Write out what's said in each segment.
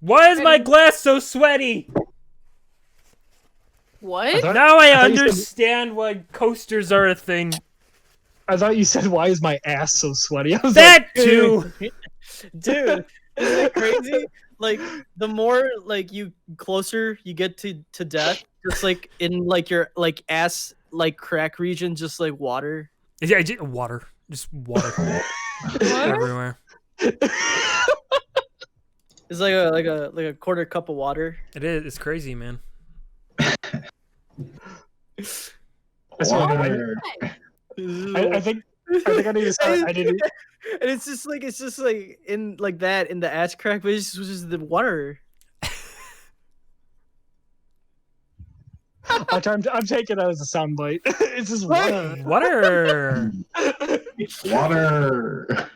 Why is my glass so sweaty? What? Now I understand why coasters are a thing. I thought you said, "Why is my ass so sweaty?" I was That like, too. Dude, isn't it crazy? Like the more like you closer you get to death, just like in like your like ass like crack region, just like water. Yeah, water. Just water everywhere. It's like a quarter cup of water. It is. It's crazy, man. Water. I think I need to start. I didn't. And it's just like in like that in the ass crack, but it's just the water. I'm taking it as a soundbite. It's just water. Water. Water.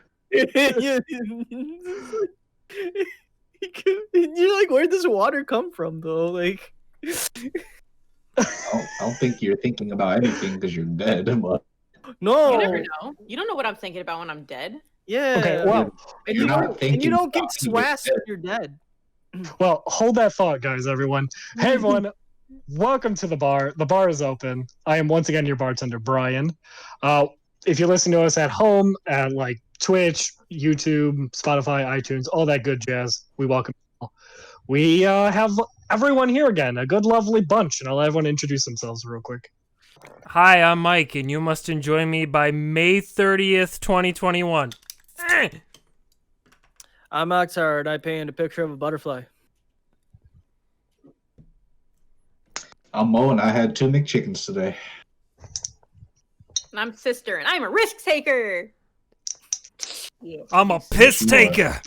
You're like, where'd this water come from, though? Like, I don't think you're thinking about anything because you're dead. But no, You never know. You don't know what I'm thinking about when I'm dead. yeah. Okay, well, and you're you not don't, thinking and you don't get about being swass dead. when you're dead. well, hold that thought, guys. Everyone. Hey, everyone. Welcome to the bar. The bar is open. I am once again your bartender, Brian. If you listen to us at home at like Twitch, YouTube, Spotify, iTunes, all that good jazz, we welcome you all. We have everyone here again, a good, lovely bunch, and I'll let everyone introduce themselves real quick. Hi, I'm Mike, and you must enjoy me by May 30th, 2021. I'm Akhtar, and I painted a picture of a butterfly. I'm Mo, and I had 2 McChickens today. And I'm Sister, and I'm a risk taker. Yeah. I'm a piss taker.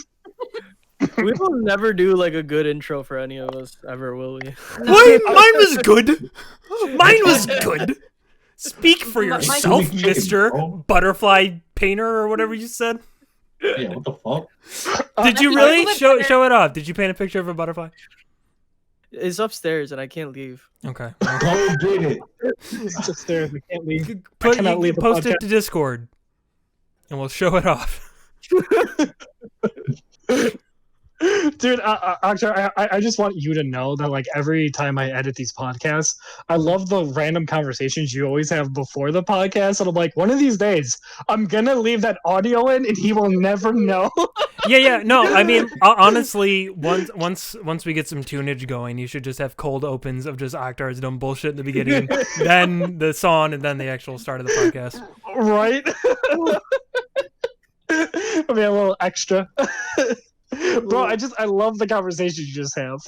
We will never do like a good intro for any of us ever, will we? What? Mine was good. Mine was good. Speak for yourself, Mike- Mr. bro. Butterfly Painter or whatever you said. Yeah, what the fuck? Did you That's really? like Show it off. Did you paint a picture of a butterfly? It's upstairs, and I can't leave. Okay. Go get it. It's upstairs. We can't leave. You leave the post it podcast. to Discord, and we'll show it off. Dude, Akhtar, I just want you to know that like every time I edit these podcasts, I love the random conversations you always have before the podcast, and I'm like, one of these days, I'm gonna leave that audio in, and he will never know. Yeah. No, I mean, honestly, once we get some tunage going, you should just have cold opens of just Akhtar's dumb bullshit in the beginning, then the song, and then the actual start of the podcast. Right? I mean, a little extra. Bro, I love the conversations you just have.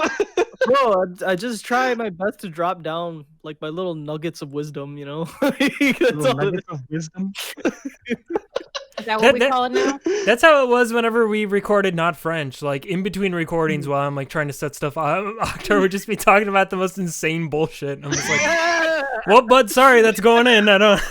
Bro, I just try my best to drop down like my little nuggets of wisdom, you know? That's all it Nuggets of wisdom. Is that what we call it now? That's how it was whenever we recorded Not French. Like, in between recordings while I'm, like, trying to set stuff up, Akhtar would just be talking about the most insane bullshit. I'm just like, well, bud, sorry, that's going in. I don't...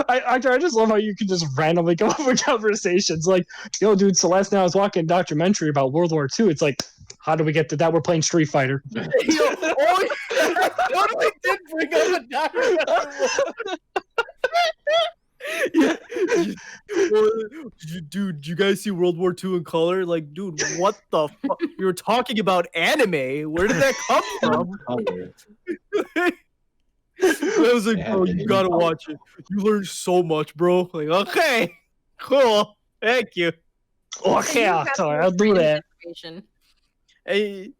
I just love how you can just randomly come up with conversations. Like, yo, dude, so last night I was watching a documentary about World War II. It's like, how do we get to that? We're playing Street Fighter. Yo, oh, yeah. Totally did bring up a documentary. Yeah. Dude, you guys see World War II in color? Like, dude, what the fuck? You were talking about anime. Where did that come from? I was like, Yeah, bro, you gotta watch it. You learn so much, bro. Like, okay, cool, thank you. Okay, You have Akhtar, the I'll do that. information. Hey,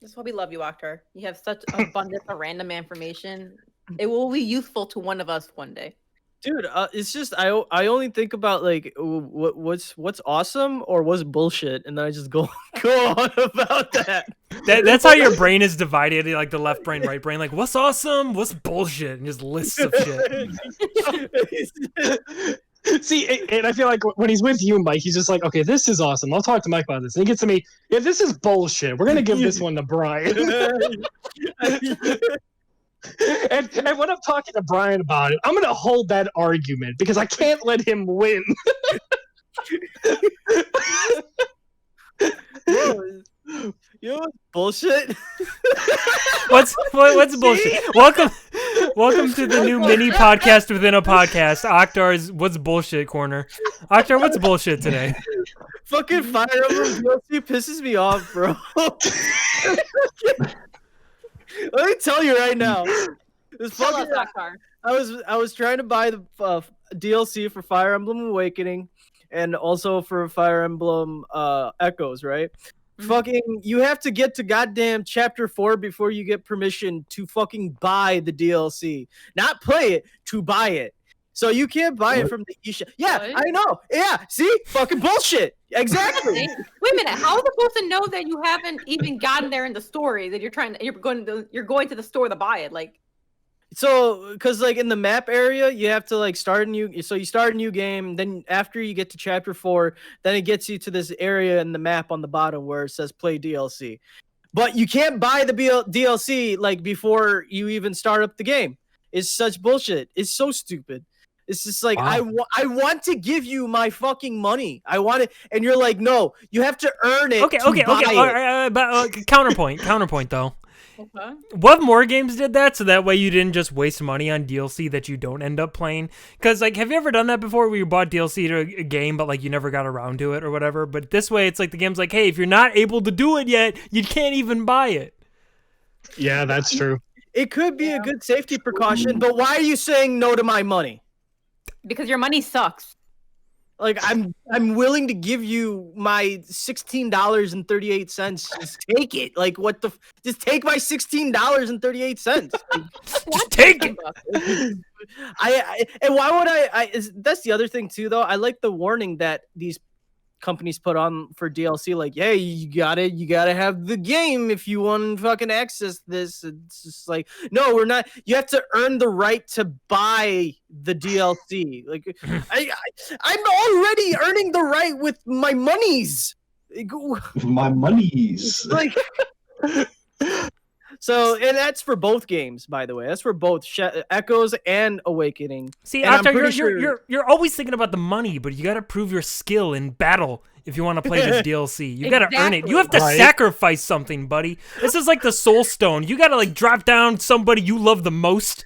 That's why we love you, Akhtar. You have such abundance of random information. It will be useful to one of us one day. dude, it's just I only think about like what's awesome or what's bullshit, and then I just go on about that. That's how your brain is divided, like the left brain, right brain. Like, what's awesome? What's bullshit? And just lists of shit. See, and I feel like when he's with you, Mike, he's just like, okay, this is awesome. I'll talk to Mike about this. And he gets to me, yeah, this is bullshit. We're going to give this one to Brian. And when I'm talking to Brian about it, I'm going to hold that argument because I can't let him win. You know what's bullshit? What's bullshit? Welcome Welcome to the new mini podcast within a podcast. Oktar's What's Bullshit corner. Oktar, what's bullshit today? Fucking Fire Emblem DLC pisses me off, bro. Let me tell you right now. This Tell fucking, us, Akbar. I was trying to buy the DLC for Fire Emblem Awakening and also for Fire Emblem Echoes, right? Fucking, you have to get to goddamn chapter 4 before you get permission to fucking buy the DLC. Not play it, to buy it. So you can't buy it from the eShop. Yeah, What? I know. Yeah, see? Fucking bullshit. Exactly. Wait a minute. How is it supposed to know that you haven't even gotten there in the story that you're going to the store to buy it? Like, So, because like in the map area, you have to like start a new. So you start a new game. Then after you get to chapter 4, then it gets you to this area in the map on the bottom where it says play DLC. But you can't buy the DLC like before you even start up the game. It's such bullshit. It's so stupid. It's just like Wow. I want to give you my fucking money. I want it, and you're like, no, you have to earn it. Okay. to buy it. But counterpoint though. okay. What more games did that so that way you didn't just waste money on DLC that you don't end up playing? Because, like, have you ever done that before where you bought DLC to a game but, like, you never got around to it or whatever? But this way, it's like the game's like, hey, if you're not able to do it yet, you can't even buy it. Yeah, that's true. It could be a good safety precaution, but why are you saying no to my money? Because your money sucks. Like I'm willing to give you my $16.38. Just take it. Like what the? Just take my $16.38. Just take it. And why would that's the other thing too, though. I like the warning that these companies put on for DLC. Like, hey, you gotta have the game if you want to fucking access this. It's just like, no, we're not. You have to earn the right to buy the DLC. Like, I'm already earning the right with my monies. My monies. Like, so, and that's for both games, by the way. That's for both Echoes and Awakening. See, And I'm Octar, pretty sure- you're always thinking about the money, but you got to prove your skill in battle if you want to play this DLC. You got to earn it. You have to Right. sacrifice something, buddy. This is like the Soul Stone. You got to like drop down somebody you love the most,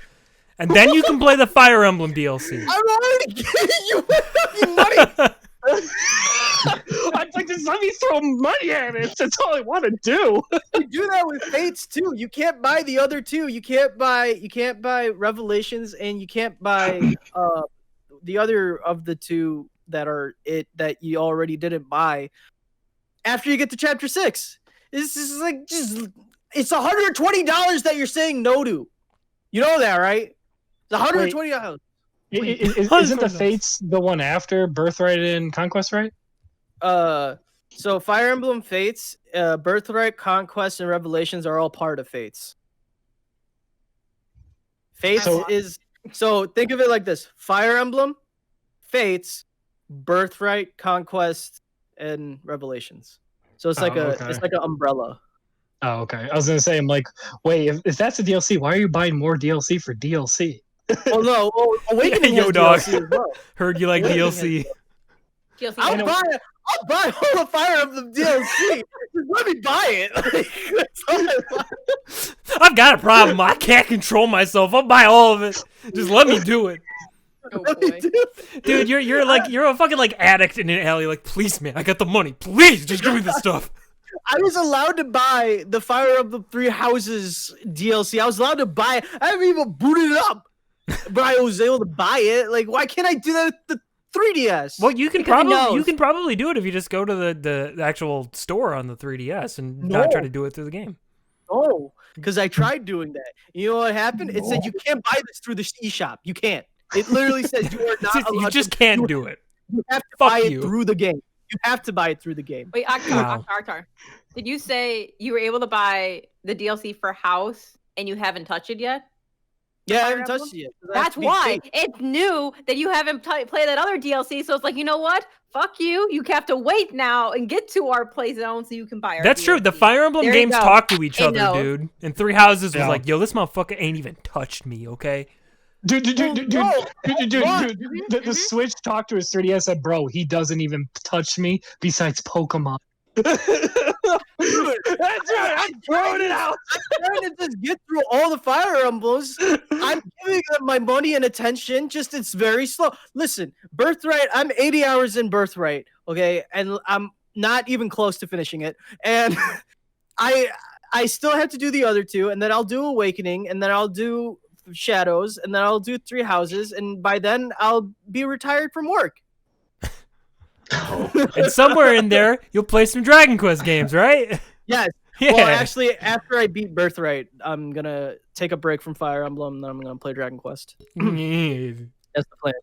and then you can play the Fire Emblem DLC. I'm already giving you fucking money. I'd like to let me throw money at it. That's all I want to do. You do that with Fates too. You can't buy the other two. You can't buy Revelations, and you can't buy the other of the two that you already didn't buy after you get to chapter 6. This is like it's $120 that you're saying no to. You know that, right? It's $120. Isn't the Fates the one after Birthright and Conquest, right? So Fire Emblem Fates, Birthright, Conquest, and Revelations are all part of Fates. Fates so think of it like this: Fire Emblem, Fates, Birthright, Conquest, and Revelations. So it's like it's like an umbrella. Oh, okay. I was gonna say, I'm like, wait, if that's a DLC, why are you buying more DLC for DLC? Oh no, Awakening Yo, has dog. DLC as well. Heard you like DLC. DLC. I'll buy all the Fire Emblem DLC. Just let me buy it. Like, that's all I want. I've got a problem. I can't control myself. I'll buy all of it. Just let me do it. Oh Let me boy. do it. Dude, you're a fucking like addict in an alley. Like, please, man, I got the money. Please, just give me the stuff. I was allowed to buy the Fire Emblem Three Houses DLC. I was allowed to buy it. I haven't even booted it up, but I was able to buy it. Like, why can't I do that with the 3DS? Well, you can Because he knows. probably do it if you just go to the actual store on the 3DS and not try to do it through the game. No, because I tried doing that. You know what happened? It said you can't buy this through the eShop. You can't. It literally says you are not allowed. You just to, can't you, do it. You have to Fuck buy you. it through the game. You have to buy it through the game. Wait, Wow. Aktar. Did you say you were able to buy the DLC for House and you haven't touched it yet? Yeah, I Fire haven't Emblem? touched it yet. That's why. It's new that you haven't played that other DLC, so it's like, you know what? Fuck you. You have to wait now and get to our play zone so you can buy our That's true. The DLC. Fire Emblem There you games go. talk to each It other, knows. dude. And Three Houses was Yeah. like, yo, this motherfucker ain't even touched me, okay? Dude, What? the Switch talked to his 3DS, said, bro, he doesn't even touch me besides Pokemon. That's right. I'm throwing it out. I'm trying to just get through all the Fire Emblems. I'm giving them my money and attention. Just it's very slow. Listen, Birthright. I'm 80 hours in Birthright. Okay, and I'm not even close to finishing it. And I still have to do the other two, and then I'll do Awakening, and then I'll do Shadows, and then I'll do 3 houses, and by then I'll be retired from work. And somewhere in there, you'll play some Dragon Quest games, right? Yes. Yeah. Well, actually, after I beat Birthright, I'm gonna take a break from Fire Emblem, and then I'm gonna play Dragon Quest. That's the plan.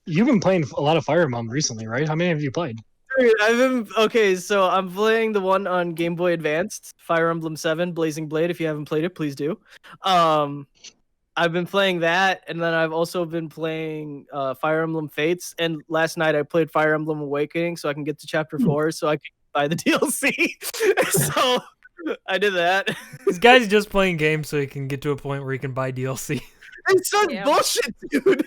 You've been playing a lot of Fire Emblem recently, right? How many have you played? Okay, so I'm playing the one on Game Boy Advanced, Fire Emblem 7, Blazing Blade. If you haven't played it, please do. I've been playing that, and then I've also been playing Fire Emblem Fates. And last night I played Fire Emblem Awakening, so I can get to Chapter 4, so I can buy the DLC. So I did that. This guy's just playing games so he can get to a point where he can buy DLC. It's such bullshit, dude.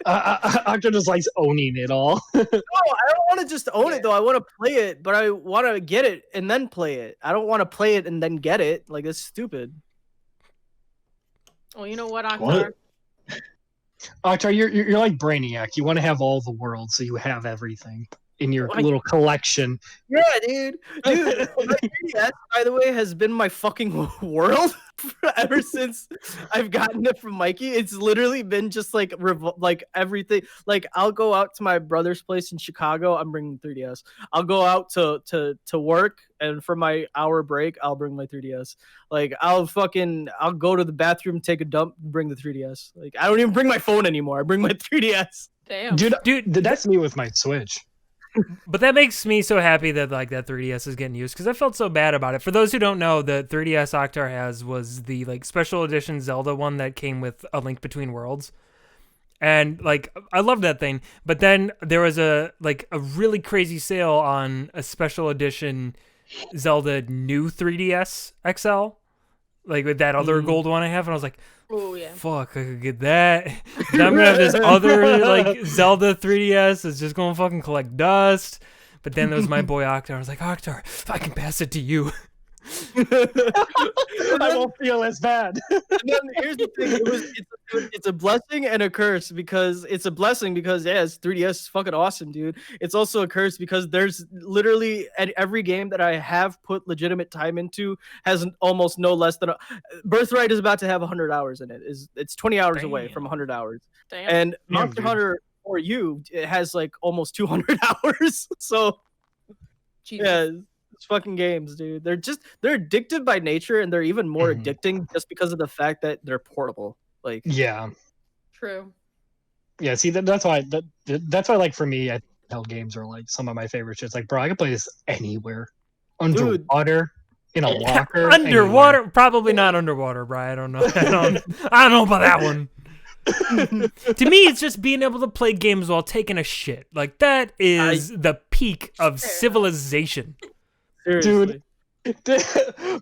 Octo just likes owning it all. No, I don't want to just own it though. I want to play it, but I want to get it and then play it. I don't want to play it and then get it. Like that's stupid. Well, you know what, Akhtar? Octar, you're like Brainiac. You want to have all the world, so you have everything in your little collection. Yeah, dude. My 3DS, by the way, has been my fucking world ever since I've gotten it from Mikey. It's literally been just like everything. Like I'll go out to my brother's place in Chicago. I'm bringing 3DS. I'll go out to work, and for my hour break, I'll bring my 3DS. Like I'll go to the bathroom, take a dump, bring the 3DS. Like I don't even bring my phone anymore. I bring my 3DS. Damn. Dude, that's me with my Switch. But that makes me so happy that like that 3DS is getting used because I felt so bad about it. For those who don't know, the 3DS Akhtar has was the like special edition Zelda one that came with A Link Between Worlds. And like I love that thing. But then there was a really crazy sale on a special edition Zelda new 3DS XL. Like with that other gold one I have, and I was like, oh yeah, fuck, I could get that. Then I'm gonna have this other like Zelda 3DS that's just gonna fucking collect dust. But then there was my boy Akhtar. I was like, Akhtar, I can pass it to you. I won't feel as bad. And then here's the thing: it's a blessing and a curse because it's a blessing because yeah, it's 3DS is fucking awesome, dude. It's also a curse because there's literally every game that I have put legitimate time into has almost no less than Birthright is about to have 100 hours in it. It's 20 hours away from 100 hours. Damn. And Monster Hunter for you, it has like almost 200 hours. So Jesus. yeah. Fucking games, dude. They're addictive by nature, and they're even more addicting just because of the fact that they're portable. Like yeah, true. Yeah, see that's why like for me, handheld games are like some of my favorite shits. Like, bro, I can play this anywhere, underwater, in a locker, underwater. Anywhere. Probably not underwater, bro. I don't know. I don't know about that one. To me, it's just being able to play games while taking a shit. Like that is the peak of civilization. Seriously. Dude,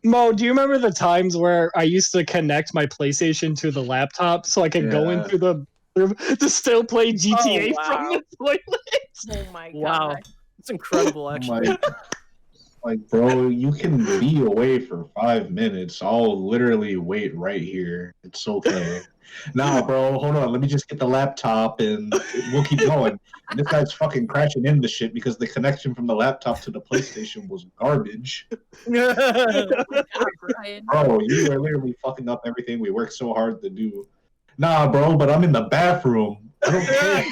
Mo, do you remember the times where I used to connect my PlayStation to the laptop so I could go into the room to still play GTA from the toilet? Oh my god! Wow, it's incredible, actually. Like, bro, you can be away for 5 minutes. I'll literally wait right here. It's okay. Nah, bro, hold on. Let me just get the laptop and we'll keep going. And this guy's fucking crashing into shit because the connection from the laptop to the PlayStation was garbage. God, Bro, you are literally fucking up everything we worked so hard to do. Nah, bro, but I'm in the bathroom. I don't care.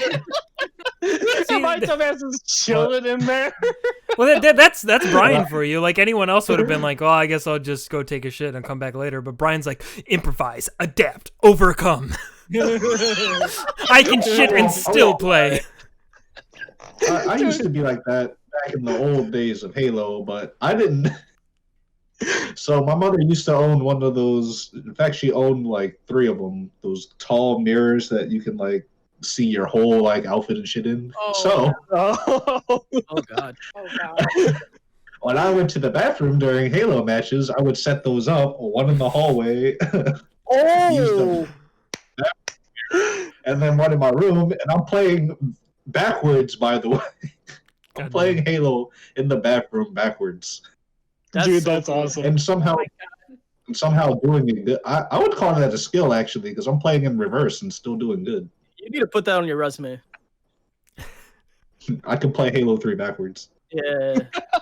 See, my dumbass is chilling in there. Well, that's Brian for you. Like anyone else would have been like, "Oh, I guess I'll just go take a shit and come back later." But Brian's like, "Improvise, adapt, overcome." I can shit and still play. I used to be like that back in the old days of Halo, but I didn't. So my mother used to own one of those. In fact, she owned like 3 of them. Those tall mirrors that you can like see your whole like outfit and shit in. Oh, Oh god. Oh god. When I went to the bathroom during Halo matches, I would set those up, one in the hallway, Oh. and then one in my room. And I'm playing backwards, by the way. I'm playing Halo in the bathroom backwards. Dude, that's awesome. And somehow doing it good. I would call that a skill, actually, because I'm playing in reverse and still doing good. You need to put that on your resume. I can play Halo 3 backwards. Yeah,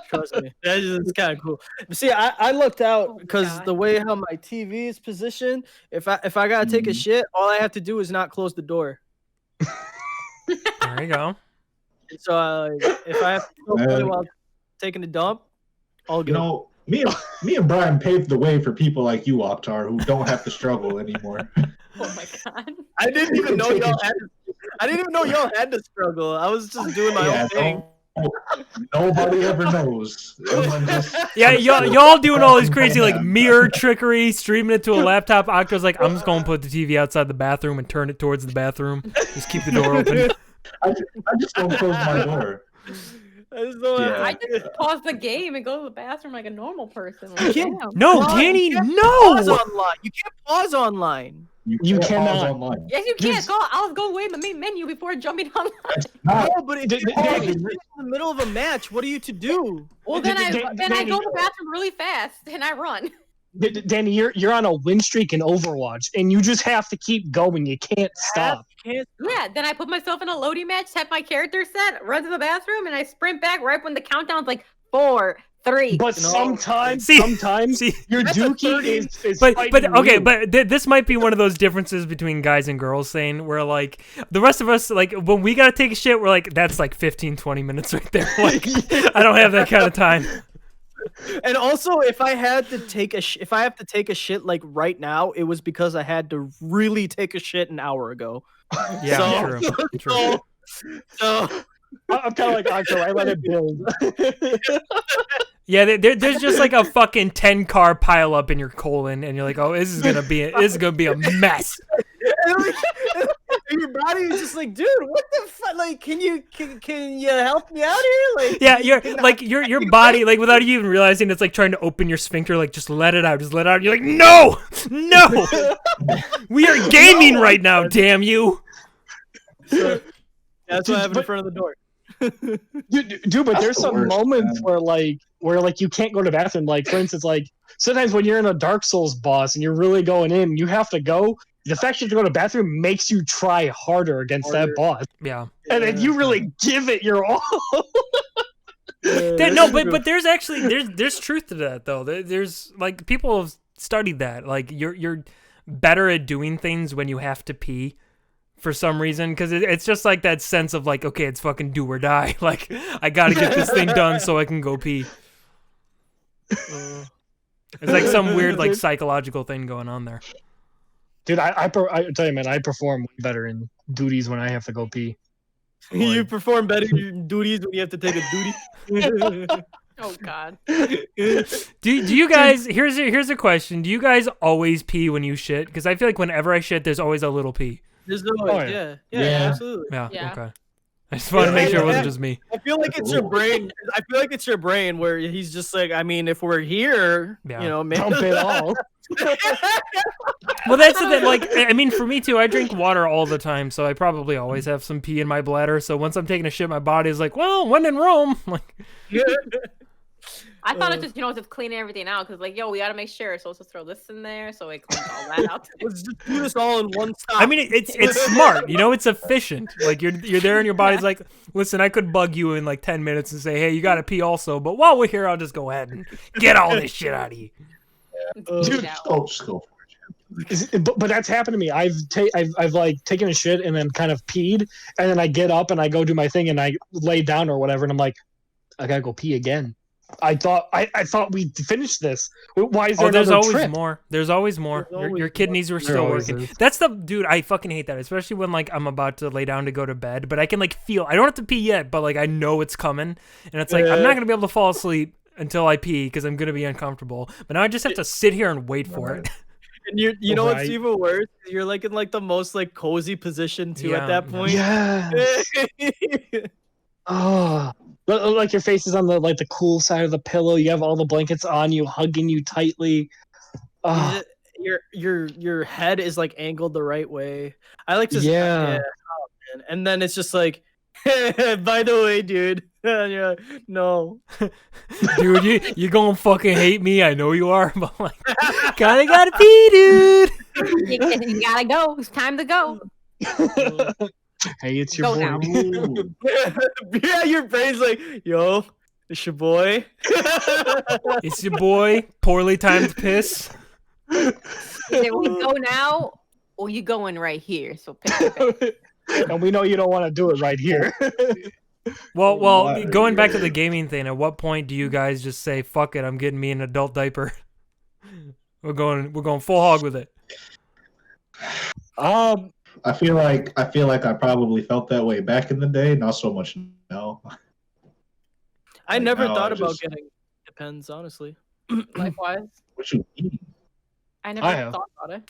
trust me. That's kind of cool. See, I looked out because the way how my TV is positioned, if I gotta take a shit, all I have to do is not close the door. There you go. So if I have to go play while taking a dump, all good. You know, me and Brian paved the way for people like you, Oktar, who don't have to struggle anymore. Oh my god! I didn't even know y'all had. I didn't even know y'all had to struggle. I was just doing my own thing. Nobody ever knows. Yeah, y'all doing all these crazy like mirror trickery, streaming it to a laptop. Octo's like, I'm just gonna put the TV outside the bathroom and turn it towards the bathroom. Just keep the door open. I just don't close my door. I just pause the game and go to the bathroom like a normal person. Like, No, Danny, no. Pause online. You can't pause online. You cannot. Pause online. Yes, you can. I'll go away in the main menu before jumping online. No, but if you're in the middle of a match, what are you to do? Well, then I go to the bathroom really fast and I run. Danny, you're on a win streak in Overwatch, and you just have to keep going. You can't stop. Yeah, then I put myself in a loading match, have my character set, run to the bathroom, and I sprint back right when the countdown's like 4, 3. But sometimes your dookie is but okay, but this might be one of those differences between guys and girls saying where like the rest of us, like when we gotta take a shit, we're like, that's like 15-20 minutes right there. Like I don't have that kind of time. And also, if I have to take a shit like right now, it was because I had to really take a shit an hour ago. Yeah, true. So I'm kind of like Octo. I let it build. Yeah, there's just like a fucking 10-car pile up in your colon, and you're like, oh, this is gonna be a mess. And your body is just like, dude, what the fuck? Like, can you help me out here? Like, yeah, your body, like, without you even realizing, it's like trying to open your sphincter, like, just let it out. You're like, no, we are gaming right now, damn you. So, that's what I have in front of the door. Dude, but there's some moments where you can't go to the bathroom. Like, for instance, like sometimes when you're in a Dark Souls boss and you're really going in, you have to go. The fact you have to go to the bathroom makes you try harder against that boss. Yeah. And then you really give it your all. But there's actually there's truth to that though. There's like people have studied that. Like you're better at doing things when you have to pee for some reason, because it's just like that sense of like, okay, it's fucking do or die. Like I gotta get this thing done so I can go pee. It's like some weird like psychological thing going on there. Dude, I tell you, man, I perform way better in duties when I have to go pee. You perform better in duties when you have to take a duty. Oh God. Do you guys? Here's a question. Do you guys always pee when you shit? Because I feel like whenever I shit, there's always a little pee. There's always, yeah, absolutely. Yeah. Okay. I just want to make sure it wasn't just me. I feel like it's your brain. I feel like it's your brain where he's just like, I mean, if we're here, you know, maybe dump it all. Well, that's the thing. Like, I mean, for me too, I drink water all the time, so I probably always have some pee in my bladder. So once I'm taking a shit, my body is like, well, when in Rome. Like, I thought it's just, just cleaning everything out because, like, we got to make sure. So let's just throw this in there so it cleans all that out. Let's just do this all in one stop. I mean, it's smart. It's efficient. Like, you're there and your body's like, listen, I could bug you in like 10 minutes and say, hey, you got to pee also. But while we're here, I'll just go ahead and get all this shit out of you. Dude, just go for it. But that's happened to me. I've like taken a shit and then kind of peed, and then I get up and I go do my thing and I lay down or whatever, and I'm like, I gotta go pee again. I thought we finished this. Why is there there's another always trip? more. There's always more. Your kidneys are still working. Is. That's dude, I fucking hate that, especially when like I'm about to lay down to go to bed, but I can like feel, I don't have to pee yet, but like I know it's coming, and it's like I'm not gonna be able to fall asleep until I pee because I'm gonna be uncomfortable. But now I just have to sit here and wait for it. And you know what's even worse? You're like in like the most like cozy position too at that point. Yeah. Oh, like your face is on the cool side of the pillow. You have all the blankets on you, hugging you tightly. Oh. Your head is like angled the right way. I like to yeah. Oh, man. And then it's just like By the way, dude. Yeah, no. Dude, you gonna fucking hate me. I know you are, but like, kinda gotta pee, dude. You gotta go. It's time to go. Hey, it's your Go boy. now. Ooh. Yeah, your brain's like, yo, it's your boy. It's your boy. Poorly timed piss. Either we go now, or you going right here. So pick your pick. And we know you don't want to do it right here. Well, What? going back to the gaming thing, at what point do you guys just say, "Fuck it, I'm getting me an adult diaper"? We're going full hog with it. I feel like I probably felt that way back in the day, not so much now. I Like, never now thought I about just- getting. Depends, honestly. Likewise, What you mean? I never I have. thought about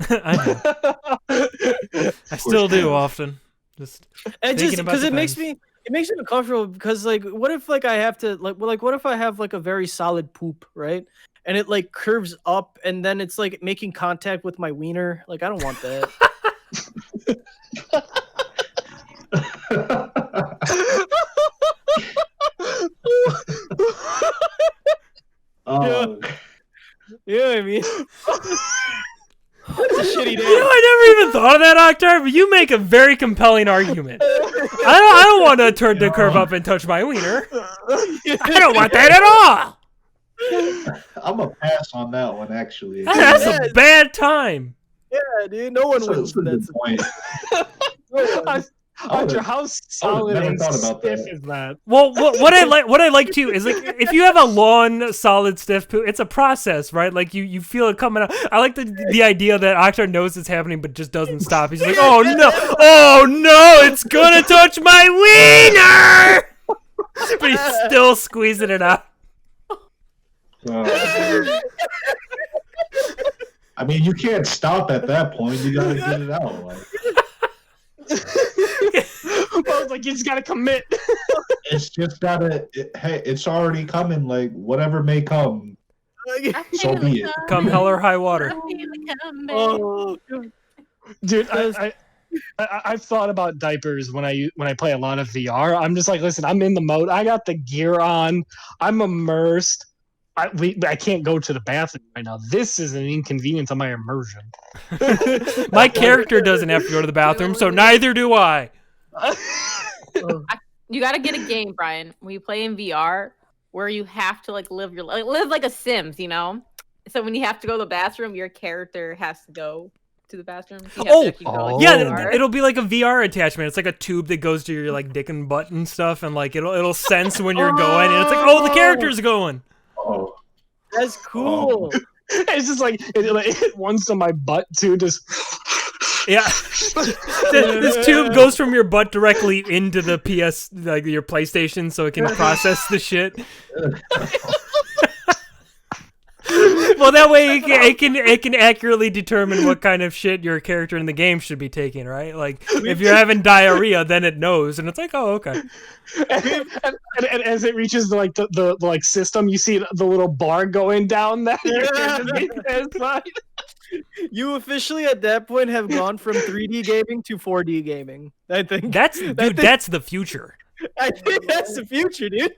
it. I still do have. often. Just And Thinking just about because the it makes times. me uncomfortable because like what if like I have to like what if I have like a very solid poop, right? And it like curves up and then it's like making contact with my wiener. Like I don't want that. Oh, You know what I mean? That's a shitty You day. know, I never even thought of that, Octar, but you make a very compelling argument. I don't want to turn the curve up and touch my wiener. I don't want that at all. I'm a pass on that one, actually. That's Yes. a bad time. Yeah, dude. No one That's wins. a good That's point. Archer, how solid never and thought about stiff that. is that? Well, what I like too is like if you have a long, solid, stiff poo, it's a process, right? Like you feel it coming out. I like the idea that Octar knows it's happening but just doesn't stop. He's like, oh no, it's gonna touch my wiener, but he's still squeezing it out. I mean, you can't stop at that point. You gotta get it out. Like, I was like, you just gotta commit. it's just gotta. Hey, it's already coming. Like whatever may come, so be it. Come hell or high water. Oh, Dude, I've thought about diapers when I play a lot of VR. I'm just like, listen, I'm in the mode. I got the gear on. I'm immersed. I can't go to the bathroom right now. This is an inconvenience on my immersion. My character doesn't have to go to the bathroom, so neither do I. You gotta get a game, Brian, when you play in VR, where you have to like live like a Sims, you know. So when you have to go to the bathroom, your character has to go to the bathroom. So you have to actually go, like, Yeah, VR. it'll be like a VR attachment. It's like a tube that goes to your like dick and butt and stuff, and like it'll sense when you're going, and it's like, oh, the character's going. Oh, that's cool. It's just like it hit once to my butt too. Just Yeah, this tube goes from your butt directly into the PS, like your PlayStation, so it can process the shit. Well, that way it can accurately determine what kind of shit your character in the game should be taking, right? Like if you're having diarrhea, then it knows, and it's like, oh, okay. and as it reaches the like system, you see the little bar going down that your character's being satisfied. You officially at that point have gone from 3D gaming to 4D gaming. I think That's that's the future. I think that's the future, dude.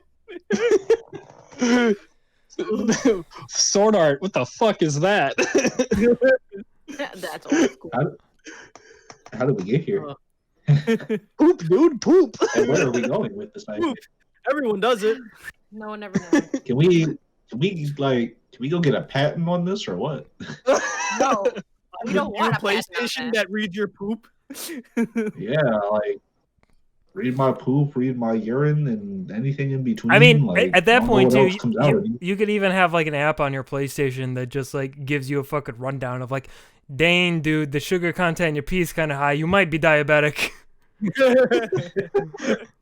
Sword art, what the fuck is that? That's old school. how did we get here? Poop, dude, poop. And where are we going with this idea? Everyone does it. No one ever knows. Can we go get a patent on this or what? No, we don't Your want a PlayStation that reads your poop. Yeah, like read my poop, read my urine, and anything in between. I mean, like, at that I don't know point what too, else comes out of it. you could even have like an app on your PlayStation that just like gives you a fucking rundown of like, dang, dude, the sugar content in your pee is kind of high. You might be diabetic.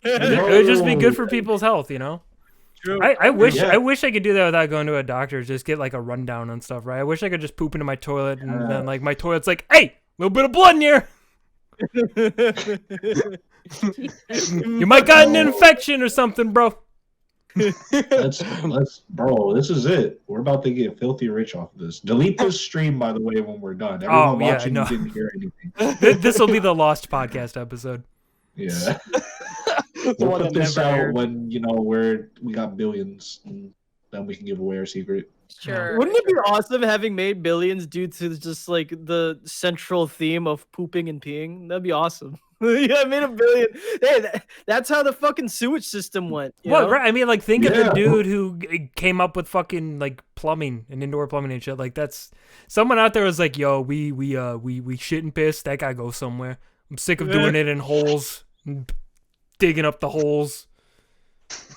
It would just be good for people's health, you know. True. I wish Yeah. I wish I could do that without going to a doctor. Just get like a rundown on stuff, right? I wish I could just poop into my toilet and then like my toilet's like, hey, a little bit of blood in here. You might got an infection or something, bro. let's bro, this is it. We're about to get filthy rich off of this. Delete this stream, by the way, when we're done. Everyone yeah, watching no. didn't hear anything. This will be the lost podcast episode. Yeah. The We'll one put that this never out aired. when we got billions, and then we can give away our secret. Sure. Wouldn't it be awesome having made billions due to just like the central theme of pooping and peeing? That'd be awesome. Yeah, I made a billion. Hey, that's how the fucking sewage system went. You Well, know? right. I mean, like, think of the Yeah. dude who came up with fucking like plumbing and indoor plumbing and shit. Like, that's someone out there was like, "Yo, we shit and piss. That guy goes somewhere. I'm sick of doing it in holes, and digging up the holes.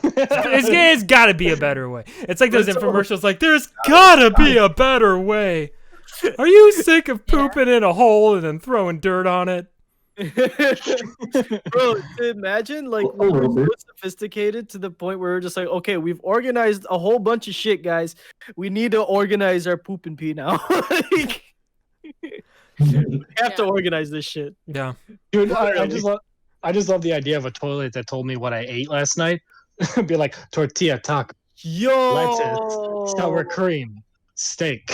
It's got to be a better way." It's like those infomercials. Like, there's gotta be a better way. Are you sick of pooping in a hole and then throwing dirt on it? Bro, imagine like we were so sophisticated to the point where we're just like, okay, we've organized a whole bunch of shit, guys. We need to organize our poop and pee now. Like, we have to organize this shit. Yeah. Dude, I just love the idea of a toilet that told me what I ate last night. Be like tortilla taco, Yo, lettuce, sour cream, steak.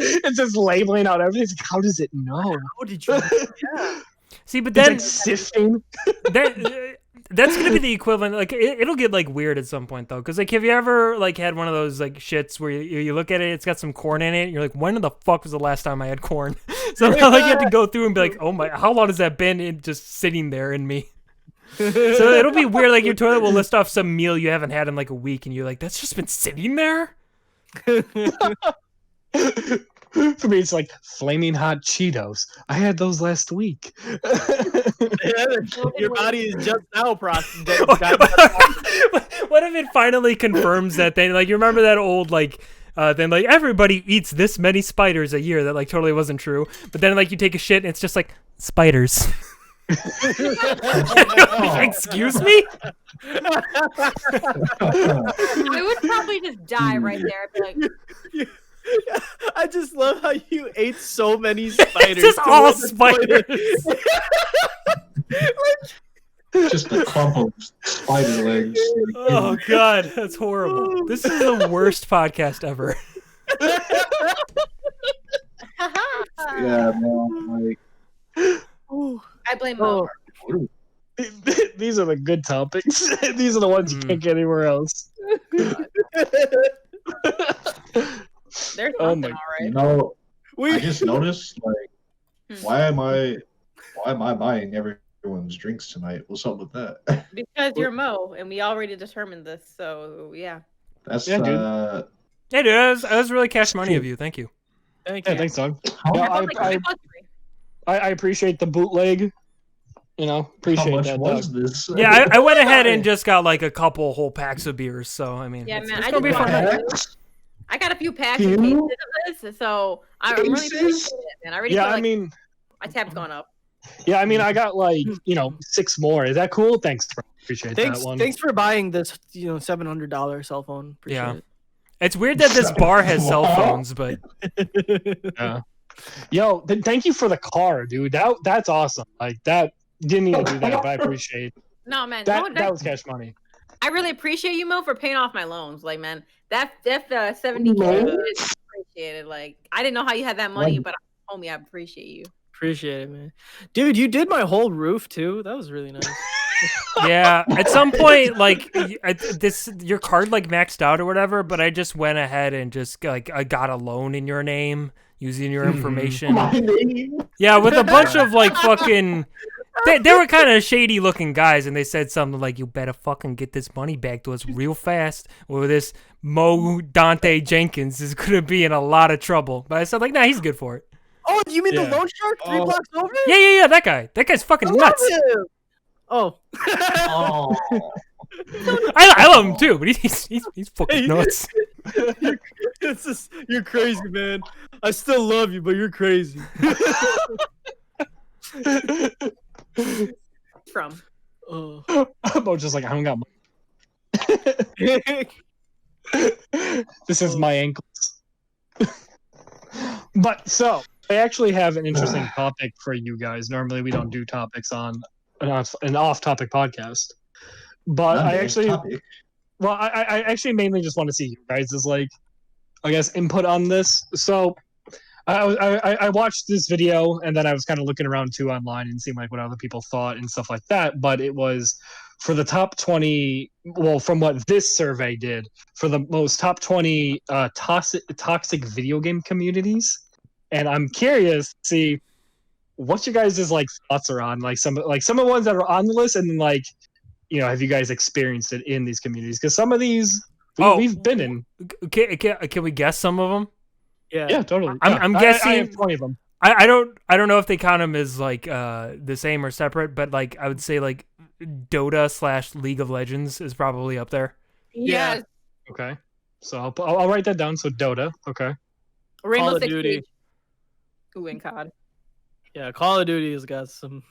It's just labeling out everything. It's like, how does it know? how did you? Yeah. See, but It's then like sifting. that's gonna be the equivalent. Like, it'll get like weird at some point though, because like, have you ever like had one of those like shits where you look at it, it's got some corn in it, and you're like, when the fuck was the last time I had corn? So now, like, you have to go through and be like, oh my, how long has that been in just sitting there in me? So it'll be weird. Like, your toilet will list off some meal you haven't had in like a week, and you're like, that's just been sitting there. For me, it's like flaming hot Cheetos. I had those last week. Your body is just now processing. What if it finally confirms that thing? Like, you remember that old like then like everybody eats this many spiders a year, that like totally wasn't true. But then like you take a shit and it's just like spiders. Excuse me? I would probably just die right there. I'd be like, I just love how you ate so many spiders. It's just all towards the spiders. toilet. Just a clump of spider legs. Oh god, that's horrible. This is the worst podcast ever. Yeah, man. Like, I blame Mo. These are the good topics. These are the ones you can't get anywhere else. There's Oh something, my- all you right. know, I We just noticed, like, why am I buying everyone's drinks tonight? What's up with that? Because you're Mo, and we already determined this. So yeah. That's Yeah, dude. Hey dude, that was really cash money of you. Thank you. thank Yeah, you. thanks, Doug. how, Yeah, I felt like it was free. I appreciate the bootleg. You know, how appreciate much that, was Doug. this? Yeah, I went ahead and just got like a couple whole packs of beers. So I mean, Yeah, it's, man, it's I gonna be just fun. bought night. it. I got a few packs You? and cases of this, so I'm really Cases? appreciating it, man. I already Yeah, feel like I mean, my tab's going up. yeah, I mean, I got like 6 more. Is that cool? Thanks, bro. Appreciate Thanks, that one. thanks for buying this, $700 cell phone. Appreciate Yeah. It's weird that this bar has cell phones, but it. Yeah. Yo, thank you for the car, dude. That's awesome. Like that didn't need to do that, but I appreciate No, man, that. no, That was cash money. I really appreciate you, Mo, for paying off my loans. Like, man, that 70K is appreciated. Like, I didn't know how you had that money, but homie, I appreciate you. Appreciate it, man. Dude, you did my whole roof too. That was really nice. yeah, at some point, like your card like maxed out or whatever. But I just went ahead and just like I got a loan in your name using your information. My name. Yeah, with a bunch of like fucking. They were kind of shady looking guys, and they said something like, "You better fucking get this money back to us real fast, or this Mo Dante Jenkins is gonna be in a lot of trouble." But I said like, "Nah, he's good for it." Oh, you mean Yeah. the loan shark 3 blocks over? Yeah, that guy. That guy's fucking I love nuts. him. Oh. Oh. I love him too, but he's fucking nuts. It's just, you're crazy, man. I still love you, but you're crazy. From Oh. I'm just like I don't got money. This is my ankles. But so I actually have an interesting topic for you guys. Normally we don't do topics on an off-topic podcast, but I actually, well, I actually mainly just want to see you guys' like, I guess, input on this. So I watched this video and then I was kind of looking around too online and seeing like what other people thought and stuff like that. But it was for the top 20, well, from what this survey did, for the most top 20 toxic video game communities. And I'm curious to see what you guys' like thoughts are on some of the ones that are on the list, and then like, have you guys experienced it in these communities? Because some of these we've been in. Can we guess some of them? Yeah, totally. I'm I guessing have 20 of them. I don't know if they count them as like the same or separate, but like I would say like Dota / League of Legends is probably up there. Yes. Okay, so I'll write that down. So Dota, okay. Rainbow Call of Six Duty. Siege. Ooh, and COD. Yeah, Call of Duty has got some.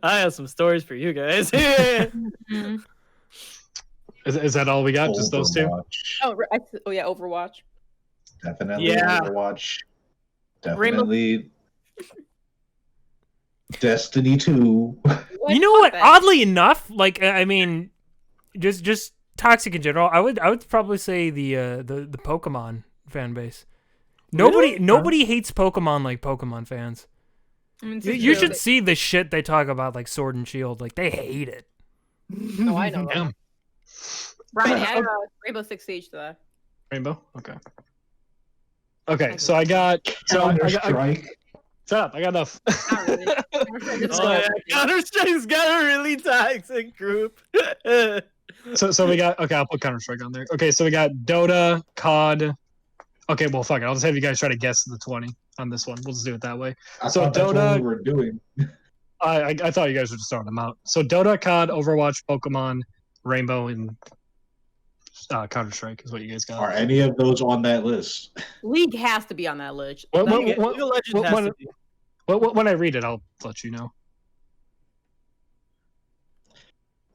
I have some stories for you guys. Mhm. Is that all we got? Just those two? Overwatch. Oh yeah, Overwatch. Definitely Yeah. Overwatch. Rainbow- Definitely Destiny 2. You know what? Oddly enough, like I mean, just toxic in general. I would probably say the Pokemon fan base. Nobody hates Pokemon like Pokemon fans. I mean, You should see the shit they talk about, like Sword and Shield. Like they hate it. Oh, I know. Damn. Brian, add Rainbow Six Siege to that. Rainbow? Okay, so I got Counter-Strike. shut up, I got enough. Not really. Oh yeah, Counter-Strike's got a really toxic group. So we got, okay, I'll put Counter-Strike on there. Okay, so we got Dota, COD. Okay, well fuck it. I'll just have you guys try to guess the 20 on this one. We'll just do it that way. I So thought that's Dota- what we were doing. I thought you guys were just throwing them out. So Dota, COD, Overwatch, Pokemon, Rainbow, and Counter-Strike is what you guys got. Are any of those on that list? League has to be on that list. What- That- what- League of Legends has to be. When I read it, I'll let you know.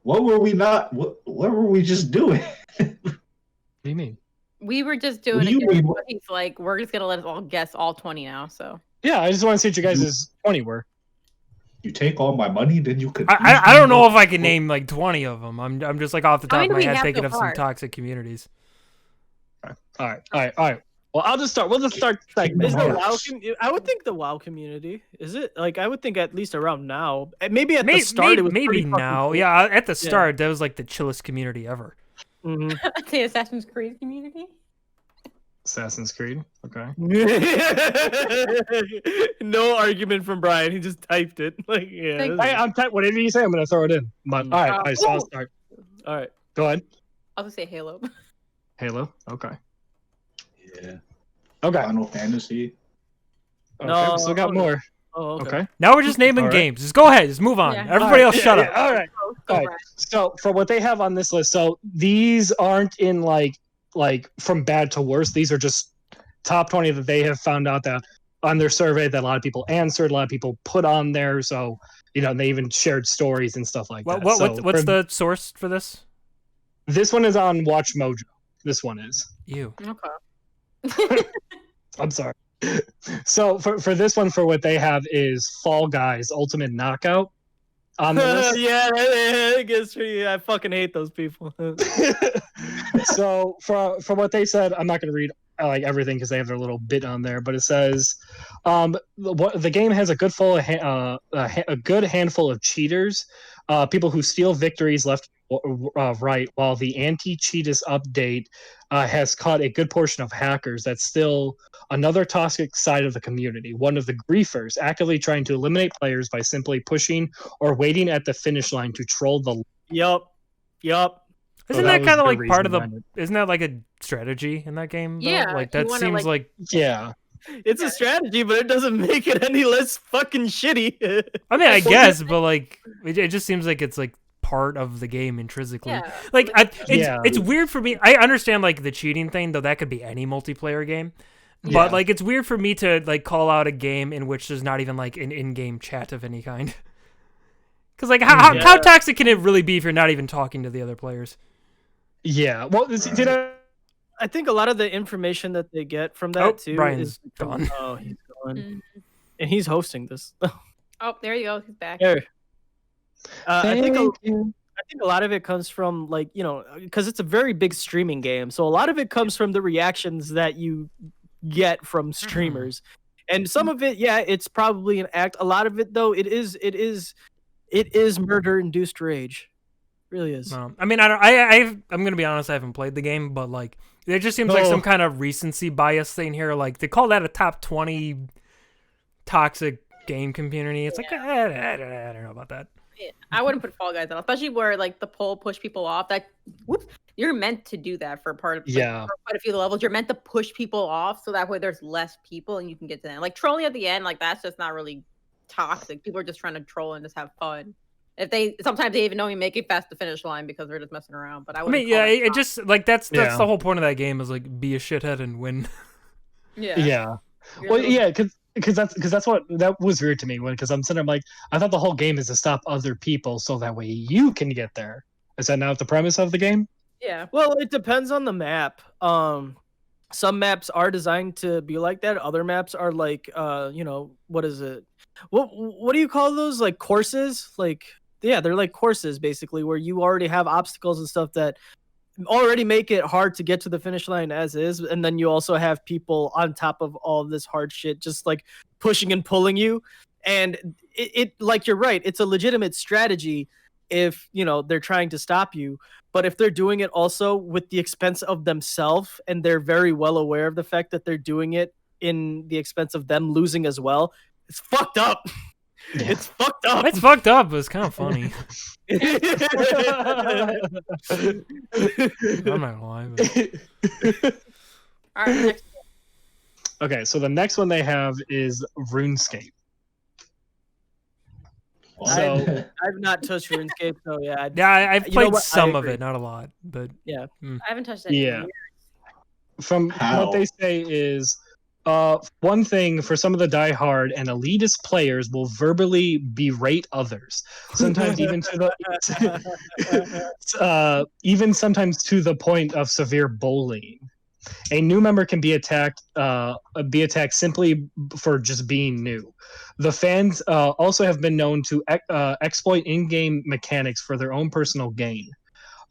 What were we not? What were we just doing? What do you mean? we were just doing You it. mean- But he's like, we're just gonna let us all guess all 20 now. So Yeah, I just want to see what you guys' 20 were. You take all my money, then you could. I don't know if I can name like 20 of them. I'm just like off the How top many of do my we head have thinking so of some far? toxic communities. All right. Well, I'll just start. We'll just start. Is the Mars. WoW? I would think the WoW community. Is it like I would think at least around now. Maybe at the Maybe, start it was maybe pretty fucking now. cool. Yeah, at the start that was like the chillest community ever. Mhm. I'd say Assassin's Creed community. Assassin's Creed. Okay. No argument from Brian. He just typed it. Like yeah. Thank this is- I'm whatever you say, I'm gonna throw it in. But, all right. So I'll start. All right. Go ahead. I'll just say Halo. Halo. Okay. Yeah. Okay. Final Fantasy. Okay. We still got okay. more. Oh, okay. Okay. Now we're just naming All right. games. Just go ahead. Just move on. Yeah. Everybody else, shut up. All right. Go, All right. Brian. So for what they have on this list, so these aren't in like from bad to worse. These are just top 20 that they have found out that on their survey that a lot of people answered, a lot of people put on there. So they even shared stories and stuff like that. So What's the source for this? this one is on Watch Mojo. This one is. You. Okay. I'm sorry. So for this one, for what they have is Fall Guys Ultimate Knockout on the list. Yeah, I guess for you. I fucking hate those people. So for what they said, I'm not going to read like everything because they have their little bit on there, but it says the game has a good a good handful of cheaters, people who steal victories left right, while the anti-cheatist update has caught a good portion of hackers. That's still another toxic side of the community, one of the griefers actively trying to eliminate players by simply pushing or waiting at the finish line to troll the. Yup. Isn't that that was kind of the like part of the? reason behind Isn't that like a strategy in that game? Though? Yeah, like you that wanna, seems like. Yeah. It's a strategy, but it doesn't make it any less fucking shitty. I mean, I guess, but like, it just seems like it's like part of the game intrinsically. Yeah. Like, Yeah. it's weird for me. I understand like the cheating thing, though. That could be any multiplayer game. But Yeah. like, it's weird for me to like call out a game in which there's not even like an in-game chat of any kind. Because like, how toxic can it really be if you're not even talking to the other players? Yeah. Well, did I think a lot of the information that they get from that too Brian's is from, gone. oh, he's gone, Mhm. and he's hosting this. Oh, there you go. He's back. There. I think Thank you. a lot of it comes from like because it's a very big streaming game, so a lot of it comes from the reactions that you get from streamers, and some of it, it's probably an act. A lot of it, though, it is murder induced rage. Really is. I mean, I'm gonna be honest. I haven't played the game, but like, it just seems like some kind of recency bias thing here. Like, they call that a top 20 toxic game community. It's like, I don't know about that. Yeah, I wouldn't put Fall Guys on, especially where like the poll push people off. That you're meant to do that for part of for quite a few levels. You're meant to push people off so that way there's less people and you can get to them. Like trolling at the end, like that's just not really toxic. People are just trying to troll and just have fun. Sometimes they even don't even make it past the finish line because they're just messing around. But I mean, yeah, it just like that's the whole point of that game is like be a shithead and win. Yeah. Well, yeah, because that's what that was weird to me because I'm sitting there, I'm like, I thought the whole game is to stop other people so that way you can get there. Is that not the premise of the game? Yeah. Well, it depends on the map. Some maps are designed to be like that. Other maps are like, what is it? What do you call those? Like courses? Like, yeah, they're like courses basically, where you already have obstacles and stuff that already make it hard to get to the finish line as is, and then you also have people on top of all of this hard shit just like pushing and pulling you, and it like you're right, it's a legitimate strategy if they're trying to stop you, but if they're doing it also with the expense of themselves and they're very well aware of the fact that they're doing it in the expense of them losing as well, it's fucked up. Yeah. It's fucked up. It's fucked up, but it's kind of funny. I'm not gonna lie. All right, next. Okay, so the next one they have is RuneScape. So I've not touched RuneScape, so yeah. I've played some of it, not a lot, but yeah, I haven't touched it. Yeah. From what they say is. One thing for some of the diehard and elitist players will verbally berate others, sometimes even to the even sometimes to the point of severe bullying. A new member can be attacked simply for just being new. The fans also have been known to exploit in-game mechanics for their own personal gain.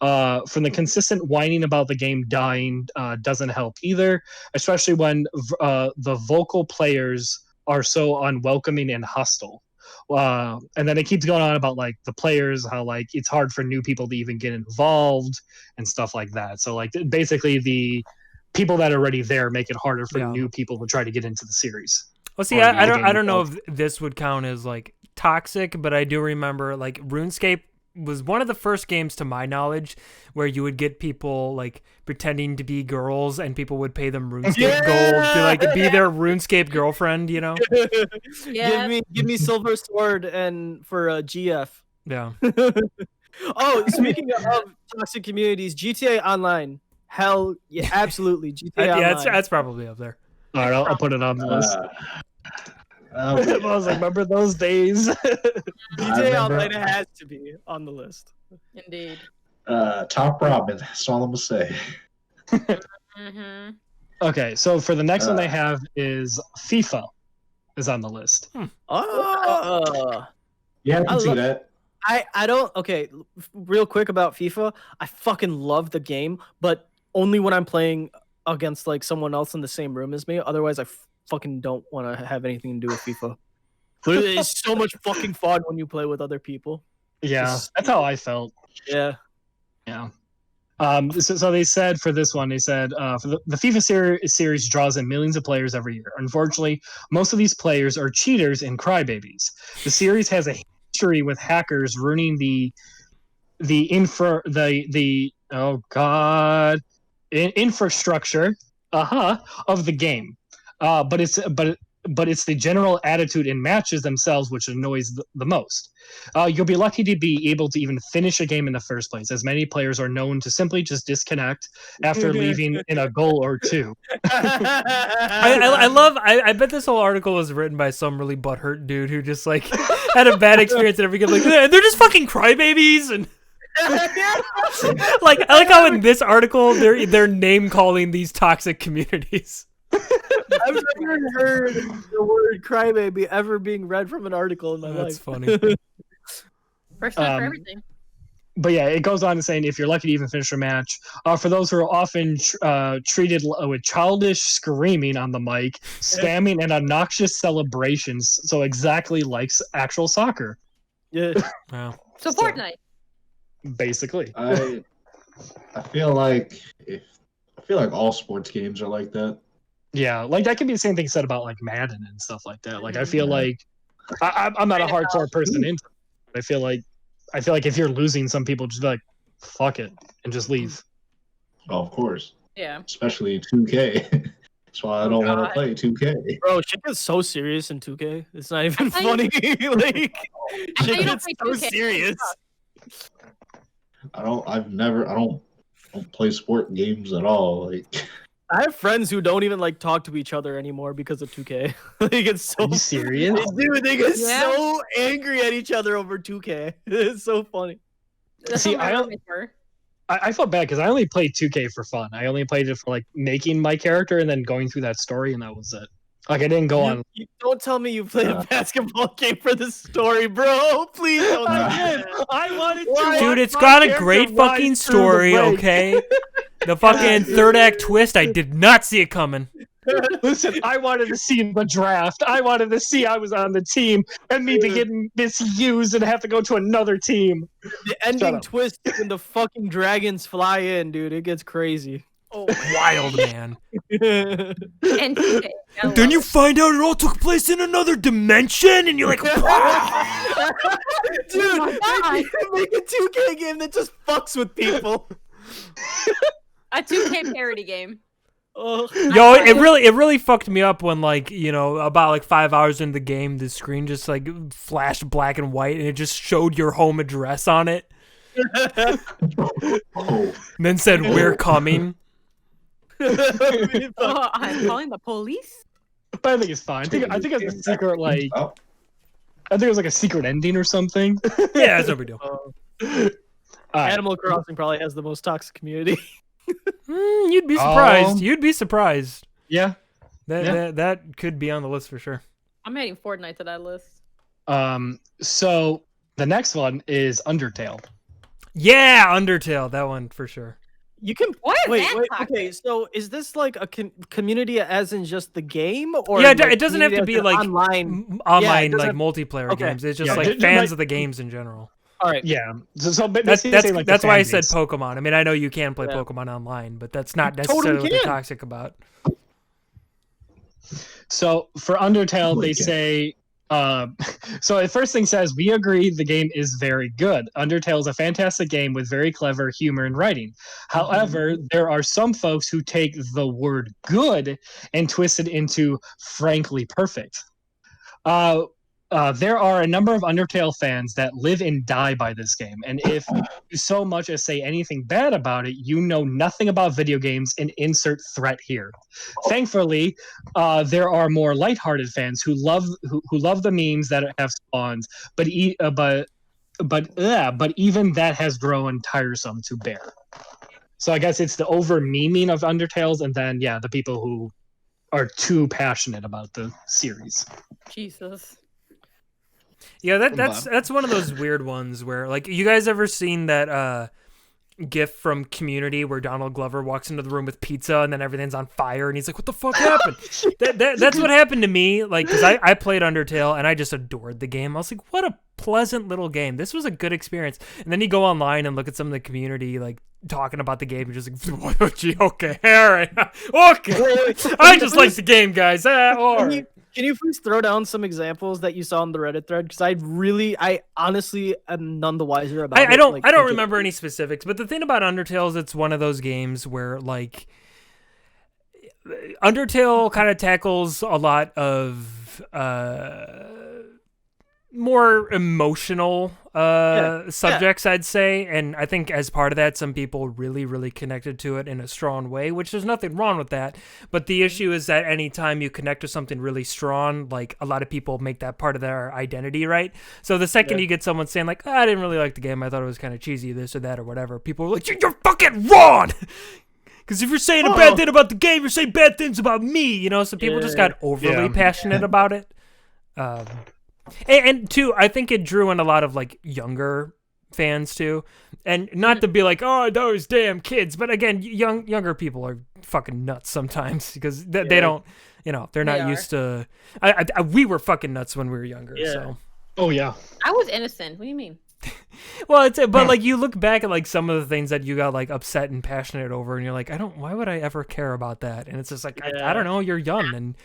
From the consistent whining about the game dying doesn't help either, especially when the vocal players are so unwelcoming and hostile. And then it keeps going on about like the players, how like it's hard for new people to even get involved and stuff like that. So like basically the people that are already there make it harder for new people to try to get into the series. Well, see, I don't know if this would count as like toxic, but I do remember like RuneScape was one of the first games to my knowledge where you would get people like pretending to be girls and people would pay them RuneScape gold to like be their RuneScape girlfriend, Yeah. Give me silver sword and for a GF. Yeah. Oh, speaking of toxic communities, GTA Online. Hell yeah, absolutely. GTA Online. That's probably up there. All right, I'll put it on the list. I was like, remember those days? GTA Online has to be on the list. Indeed. Top Robin. That's all I'm gonna say. Mm-hmm. Okay, so for the next one they have is FIFA is on the list. Oh. Yeah, I can see that. I don't. Okay, real quick about FIFA. I fucking love the game, but only when I'm playing against like someone else in the same room as me. Otherwise, I fucking don't want to have anything to do with FIFA. But it's so much fucking fun when you play with other people. Yeah, that's how I felt. Yeah. So they said for this one, they said for the FIFA series draws in millions of players every year. Unfortunately, most of these players are cheaters and crybabies. The series has a history with hackers ruining the infrastructure of the game. But it's the general attitude in matches themselves which annoys the most. You'll be lucky to be able to even finish a game in the first place, as many players are known to simply just disconnect after leaving in a goal or two. I bet this whole article was written by some really butthurt dude who just like had a bad experience in every game. Like they're just fucking crybabies and. Like I like how in this article they're name calling these toxic communities. I've never heard the word crybaby ever being read from an article in my life. That's funny. First time for everything. But yeah, it goes on to saying if you're lucky to even finish a match, for those who are often treated with childish screaming on the mic, spamming, and obnoxious celebrations, so exactly like actual soccer. Yeah. Wow. So Fortnite. basically. I feel like all sports games are like that. Yeah, like that can be the same thing said about like Madden and stuff like that. Like I feel like I'm not a hardcore person into it. I feel like if you're losing, some people just be like, fuck it, and just leave. Oh, of course. Yeah. Especially 2K. That's why I don't want to play 2K. Bro, shit gets so serious in 2K. It's not even funny. Like, shit gets so serious. I don't play sport games at all. Like, I have friends who don't even like talk to each other anymore because of 2K. They get so Are you serious? Dude, they get so angry at each other over 2K. It's so funny. See, I felt bad because I only played 2K for fun. I only played it for like making my character and then going through that story, and that was it. Like I didn't go on. You don't tell me you played a basketball game for the story, bro. Please don't. I wanted to. Dude, it's got a great fucking story, okay? The fucking third act twist, I did not see it coming. Listen, I wanted to see the draft. I wanted to see I was on the team and me be getting misused and have to go to another team. The ending twist when the fucking dragons fly in, dude. It gets crazy. Oh, Wild, man. and Then you find out it all took place in another dimension, and you're like, Dude, God. make a 2K game that just fucks with people. A 2K parody game. yo, it really fucked me up when, like, you know, about like 5 hours into the game, the screen just like flashed black and white, and it just showed your home address on it. And then said, "We're coming." I'm calling the police. But I think it's fine. I think it's a secret, like I think it was like a secret ending or something. Yeah, it's no big deal. Animal Crossing probably has the most toxic community. You'd be surprised. You'd be surprised. Yeah. That could be on the list for sure. I'm adding Fortnite to that list. So the next one is Undertale. Yeah, Undertale. That one for sure. You can What is wait. that toxic? Okay, so is this like a community as in just the game, or Yeah, like it doesn't have to community be as in like online. online, it like doesn't- multiplayer Okay. games. It's just Yeah, like just fans like- of the games in general. All right. Yeah. So That's like that's the why I fan said base. Pokemon. I mean, I know you can play Yeah. Pokemon online, but that's not You totally necessarily what they're can. toxic about. So for Undertale, Holy they cow. say, so the first thing says, we agree the game is very good. Undertale is a fantastic game with very clever humor and writing. However, there are some folks who take the word good and twist it into frankly perfect. There are a number of Undertale fans that live and die by this game, and if you so much as say anything bad about it, you know nothing about video games and insert threat here. Thankfully, there are more lighthearted fans who love the memes that it have spawned, but even that has grown tiresome to bear. So I guess it's the over memeing of Undertales, and then the people who are too passionate about the series. Jesus. Yeah, that's one of those weird ones where, like, you guys ever seen that GIF from Community where Donald Glover walks into the room with pizza and then everything's on fire and he's like, "What the fuck happened?" That's what happened to me. Like, because I played Undertale and I just adored the game. I was like, what a pleasant little game. This was a good experience. And then you go online and look at some of the community, like, talking about the game. You're just like, "Gee, okay, all right, okay." I just like the game, guys. All right. Can you please throw down some examples that you saw on the Reddit thread? Because I honestly am none the wiser about it. I don't Like, remember any specifics, but the thing about Undertale is it's one of those games where, like, Undertale kind of tackles a lot of more emotional subjects, I'd say, and I think as part of that, some people really, really connected to it in a strong way, which there's nothing wrong with that. But the issue is that anytime you connect to something really strong, like, a lot of people make that part of their identity, right? So the second you get someone saying, like, I didn't really like the game, I thought it was kind of cheesy, this or that or whatever, people are like, "You're fucking wrong!" Because if you're saying a bad thing about the game, you're saying bad things about me, you know? So people just got overly passionate about it. And two, I think it drew in a lot of, like, younger fans too, and not to be like, "Oh, those damn kids," but again, younger people are fucking nuts sometimes because they don't, you know, they're not used to. We were fucking nuts when we were younger. So. Oh yeah. I was innocent. What do you mean? Well, but like you look back at like some of the things that you got like upset and passionate over, and you're like, why would I ever care about that? And it's just like, I don't know, you're young, and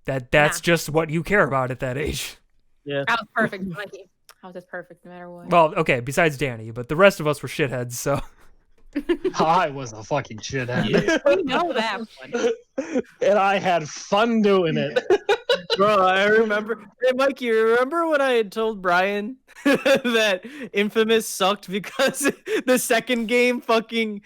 that's just what you care about at that age. Yeah. That was perfect, Mikey. That was just perfect, no matter what. Well, okay, besides Danny, but the rest of us were shitheads, so. I was a fucking shithead. Yeah. We know that one. And I had fun doing it. Bro, I remember. Hey, Mikey, you remember when I had told Brian that Infamous sucked because the second game fucking,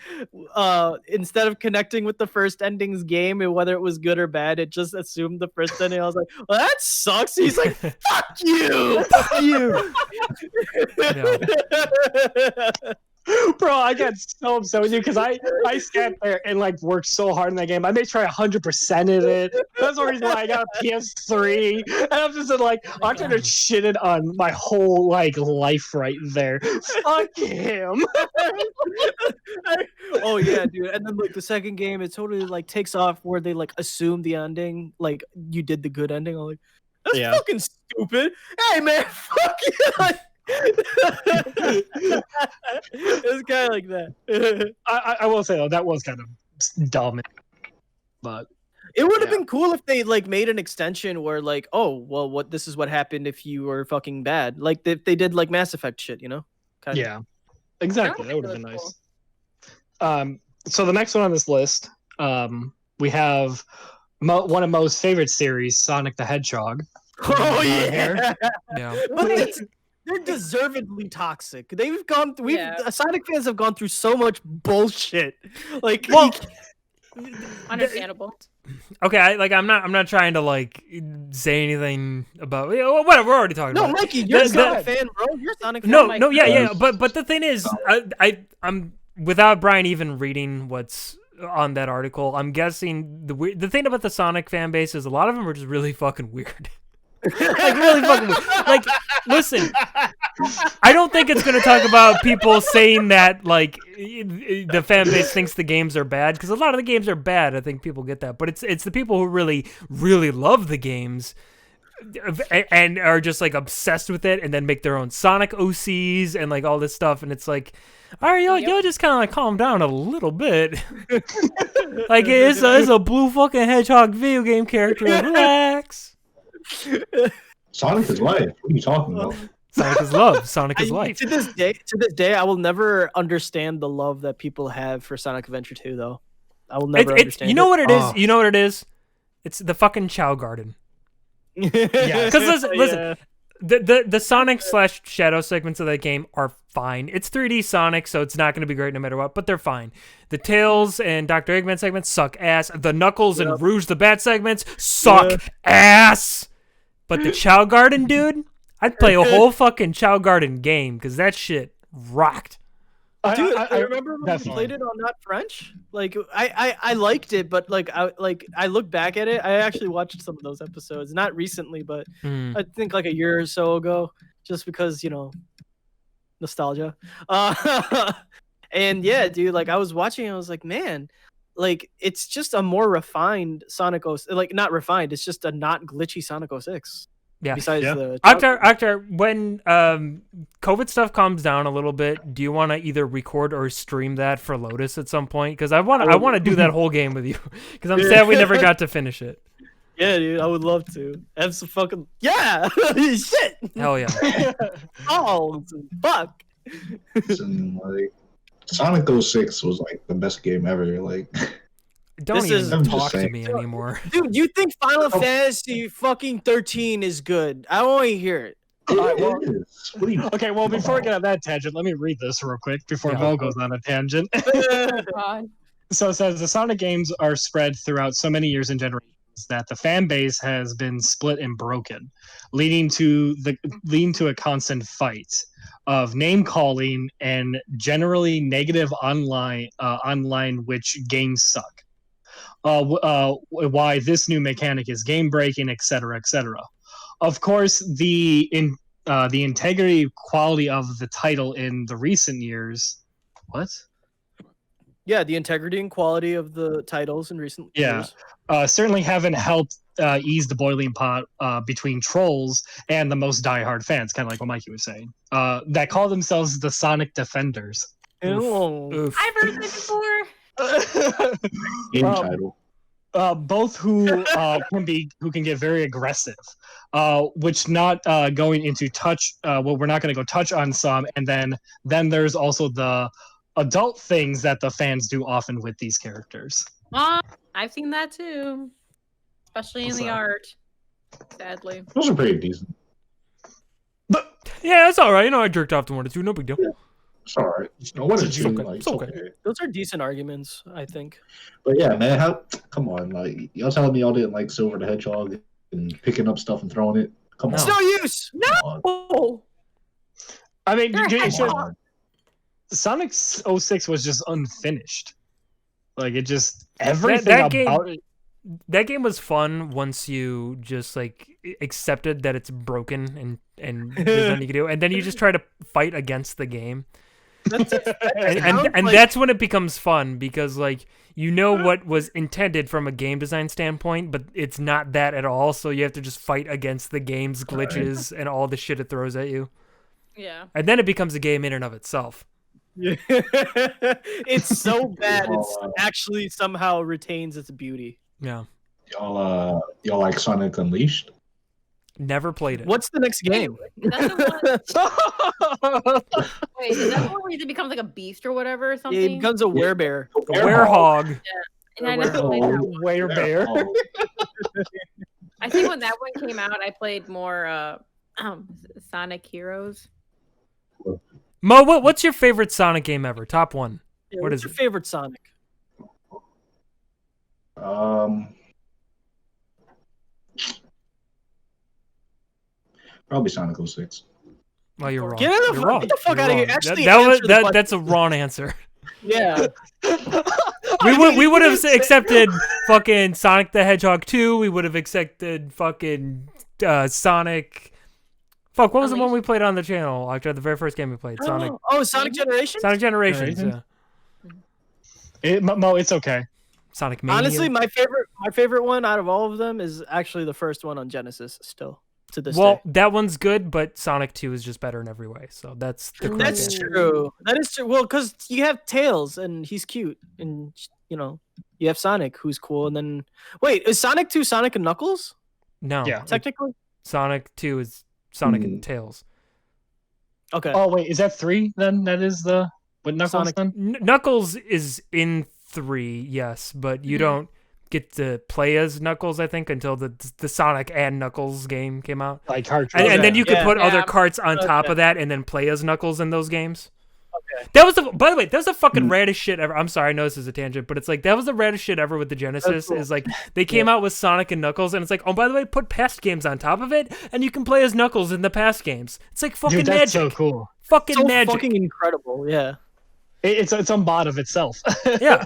instead of connecting with the first ending's game and whether it was good or bad, it just assumed the first ending. I was like, well, that sucks. He's like, fuck you! Fuck you! Bro, I got so upset with you because I sat there and like worked so hard in that game. I made sure I 100%ed it. That's the reason why I got a PS3. And I'm just like, I'm trying to shit it on my whole like life right there. Fuck him. Oh yeah, dude. And then like the second game, it totally like takes off where they like assume the ending, like you did the good ending. I'm like, that's fucking stupid. Hey man, fuck you. It's kind of like that. I will say though, that was kind of dumb. But it would have been cool if they like made an extension where like, oh well, this is what happened if you were fucking bad. Like they did like Mass Effect shit, you know? Kind of. yeah, exactly. That would have been nice. So the next one on this list, we have one of Mo's favorite series, Sonic the Hedgehog. Oh yeah. Yeah. They're deservedly toxic. They've gone. Sonic fans have gone through so much bullshit. Like, well, understandable. Okay, I'm not trying to like say anything about whatever. We're already talking about. No, Mikey, you're a Sonic fan, bro. You're a Sonic fan. No, yeah. But the thing is, I'm without Brian even reading what's on that article. I'm guessing the thing about the Sonic fan base is a lot of them are just really fucking weird. Like really fucking weird. Like, listen, I don't think it's gonna talk about people saying that like the fan base thinks the games are bad, because a lot of the games are bad. I think people get that, but it's the people who really love the games and are just like obsessed with it, and then make their own Sonic OCs and like all this stuff, and it's like, all right, y'all just kind of like calm down a little bit. Like it's a blue fucking hedgehog video game character. Relax. Sonic is life. What are you talking about? Sonic is love. Sonic is life. To this day, I will never understand the love that people have for Sonic Adventure 2, though. I will never understand. You know what it is? You know what it is? It's the fucking Chow Garden. Yeah. Because listen, the Sonic / Shadow segments of that game are fine. It's 3D Sonic, so it's not going to be great no matter what, but they're fine. The Tails and Dr. Eggman segments suck ass. The Knuckles and Rouge the Bat segments suck ass. But the Chow Garden, dude, I'd play a whole fucking Chow Garden game, because that shit rocked. Dude, I remember when we played it on Not French. Like, I liked it, but like I look back at it. I actually watched some of those episodes, not recently, but I think like a year or so ago, just because, you know, nostalgia. And yeah, dude, like I was watching, I was like, man, like it's just a more refined Sonic 06. Like not refined, it's just a not glitchy Sonic 06. Yeah. Besides the Octar, when COVID stuff calms down a little bit, do you want to either record or stream that for Lotus at some point? Because I want to do that whole game with you. Because I'm sad we never got to finish it. Yeah, dude, I would love to. Have some fucking shit. Hell yeah. Oh, fuck. Listen, like, Sonic 06 was like the best game ever. Like, Don't even talk to me anymore. Dude, you think Final Fantasy fucking 13 is good? I want to hear it. Okay, well, before we get on that tangent, let me read this real quick before Mo goes on a tangent. So it says the Sonic games are spread throughout so many years and generations that the fan base has been split and broken, leading to a constant fight of name calling and generally negative online which games suck. Why this new mechanic is game breaking, etc., etc. Of course, the integrity quality of the title in the recent years. What? Yeah, the integrity and quality of the titles in recent years. Certainly haven't helped ease the boiling pot between trolls and the most diehard fans, kind of like what Mikey was saying, that call themselves the Sonic Defenders. Oof. I've heard this before. Game title. Both who can get very aggressive, which not going into touch. Well, we're not going to go touch on some, and then there's also the adult things that the fans do often with these characters. I've seen that too, especially in the art. Sadly, Those are pretty decent. But Yeah, it's all right. I jerked off to one or two. No big deal. It's all right. No, one or It's two, okay. like, It's okay. Those are decent arguments, I think. But yeah, man, come on, like y'all telling me y'all didn't like Silver the Hedgehog and picking up stuff and throwing it? Come on. It's no use. Come on. no. I mean, You're a it's just, hedgehog. Sonic 06 was just unfinished. Like it just everything that game- about it. That game was fun once you just like accepted that it's broken and there's nothing you can do, and then you just try to fight against the game. And that's when it becomes fun, because like you know what was intended from a game design standpoint, but it's not that at all. So you have to just fight against the game's glitches and all the shit it throws at you, Yeah. and then it becomes a game in and of itself. It's so bad. It's actually somehow retains its beauty. Yeah, Y'all like Sonic Unleashed? never played it. What's the next game? Is that the one? Wait, is that the one where he becomes like a beast or whatever or something? It becomes a werebear. A werehog. And I never played that one. Werebear. I think when that one came out, I played more Sonic Heroes. Mo, what's your favorite Sonic game ever? Top one. Yeah, What what's is your it? favorite Sonic? Probably Sonic 06. Well, you're wrong. Get the You're fuck- wrong. get the fuck You're outta here. wrong. Actually that was answer the that's a wrong answer. Yeah. We would have accepted fucking Sonic the Hedgehog 2. We would have accepted fucking Sonic. Fuck, what was the one we played on the channel after the very first game we played? Sonic. Oh, Sonic Generations? Sonic Generations. Yeah. Mo, it's okay. Sonic Mania. Honestly, my favorite one out of all of them is actually the first one on Genesis. Still to this well, day. that one's good, but Sonic 2 is just better in every way. So that's the correct That's answer. true. That is true. Well, because you have Tails and he's cute, and you have Sonic who's cool, and then wait, is Sonic 2 Sonic and Knuckles? No. Yeah. Technically. Sonic 2 is Sonic and Tails. Okay. Oh wait, is that 3 then? That is the with Knuckles Sonic. then? Knuckles is in 3, yes, but you don't get to play as Knuckles, I think, until the Sonic and Knuckles game came out. Like cartridge. And then you could Yeah. put other Yeah. carts on top Okay. of that and then play as Knuckles in those games. Okay. That was by the way, that was the fucking raddest shit ever. I'm sorry, I know this is a tangent, but it's like that was the raddest shit ever with the Genesis. cool. Is like they came out with Sonic and Knuckles, and it's like, oh, by the way, put past games on top of it, and you can play as Knuckles in the past games. It's like fucking Dude, that's magic. so cool. Fucking So magic. fucking incredible. Yeah. It's on bot of itself. Yeah.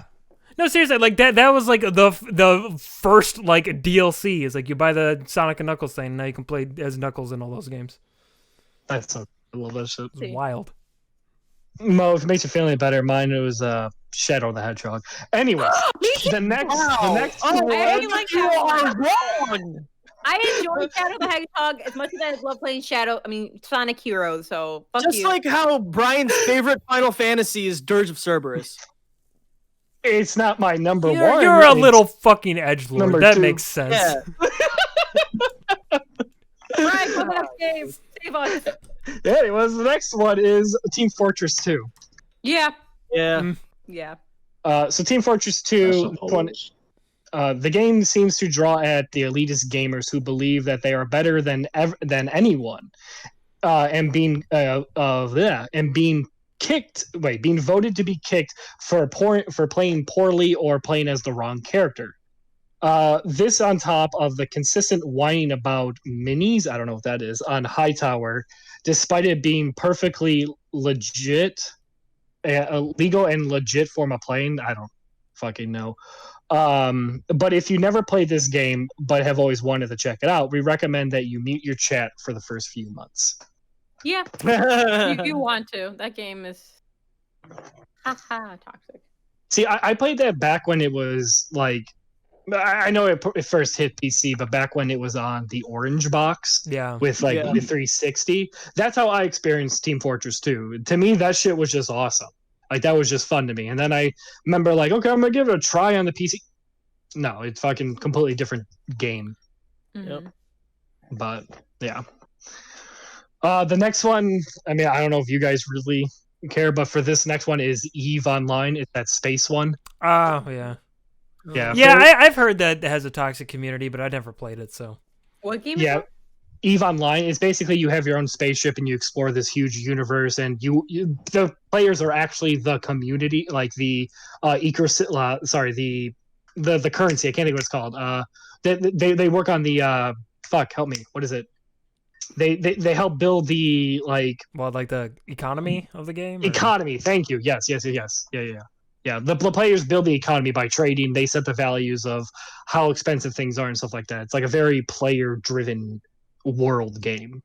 No, seriously, like that was like the first like DLC. Is like you buy the Sonic and Knuckles thing, and now you can play as Knuckles in all those games. That's so I love that shit. It's wild. Mo, if it makes you feel any better, mine was Shadow the Hedgehog. Anyways, the next I really like that one. wrong. I enjoy Shadow the Hedgehog as much as I love playing Sonic Heroes. So fuck Just you. like how Brian's favorite Final Fantasy is Dirge of Cerberus. it's not my number one. You're a it's little fucking edgelord. number That 2. makes sense. Yeah. Brian, come on, save us. Anyways, the next one is Team Fortress 2. Yeah, Yeah. yeah. So Team Fortress I 2, suppose. the game seems to draw at the elitist gamers who believe that they are better than anyone, and being being voted to be kicked for playing poorly or playing as the wrong character. This on top of the consistent whining about minis, I don't know what that is, on Hightower, despite it being perfectly legit, a legal and legit form of playing. I don't fucking know. But if you never played this game but have always wanted to check it out, we recommend that you mute your chat for the first few months. Yeah, you want to. That game is haha toxic. See, I played that back when it was like, I know it first hit PC, but back when it was on the orange box Yeah. with like Yeah. the 360, that's how I experienced Team Fortress 2. To me, that shit was just awesome. Like that was just fun to me. And then I remember like, okay, I'm gonna give it a try on the PC. No, it's fucking completely different game. Mhm. But yeah. The next one, I mean, I don't know if you guys really care, but for this next one is Eve Online. It's that space one. Oh, yeah. Yeah. Yeah, for- I've heard that it has a toxic community, but I never played it, so. What game is yeah. that? Eve Online is basically you have your own spaceship and you explore this huge universe, and the players are actually the community, like the the currency. I can't think of what it's called. They work on the fuck. Help me. What is it? They help build the like Well, like the economy of the game? Or? economy. Thank you. Yes. Yeah. The players build the economy by trading. They set the values of how expensive things are and stuff like that. It's like a very player-driven world game.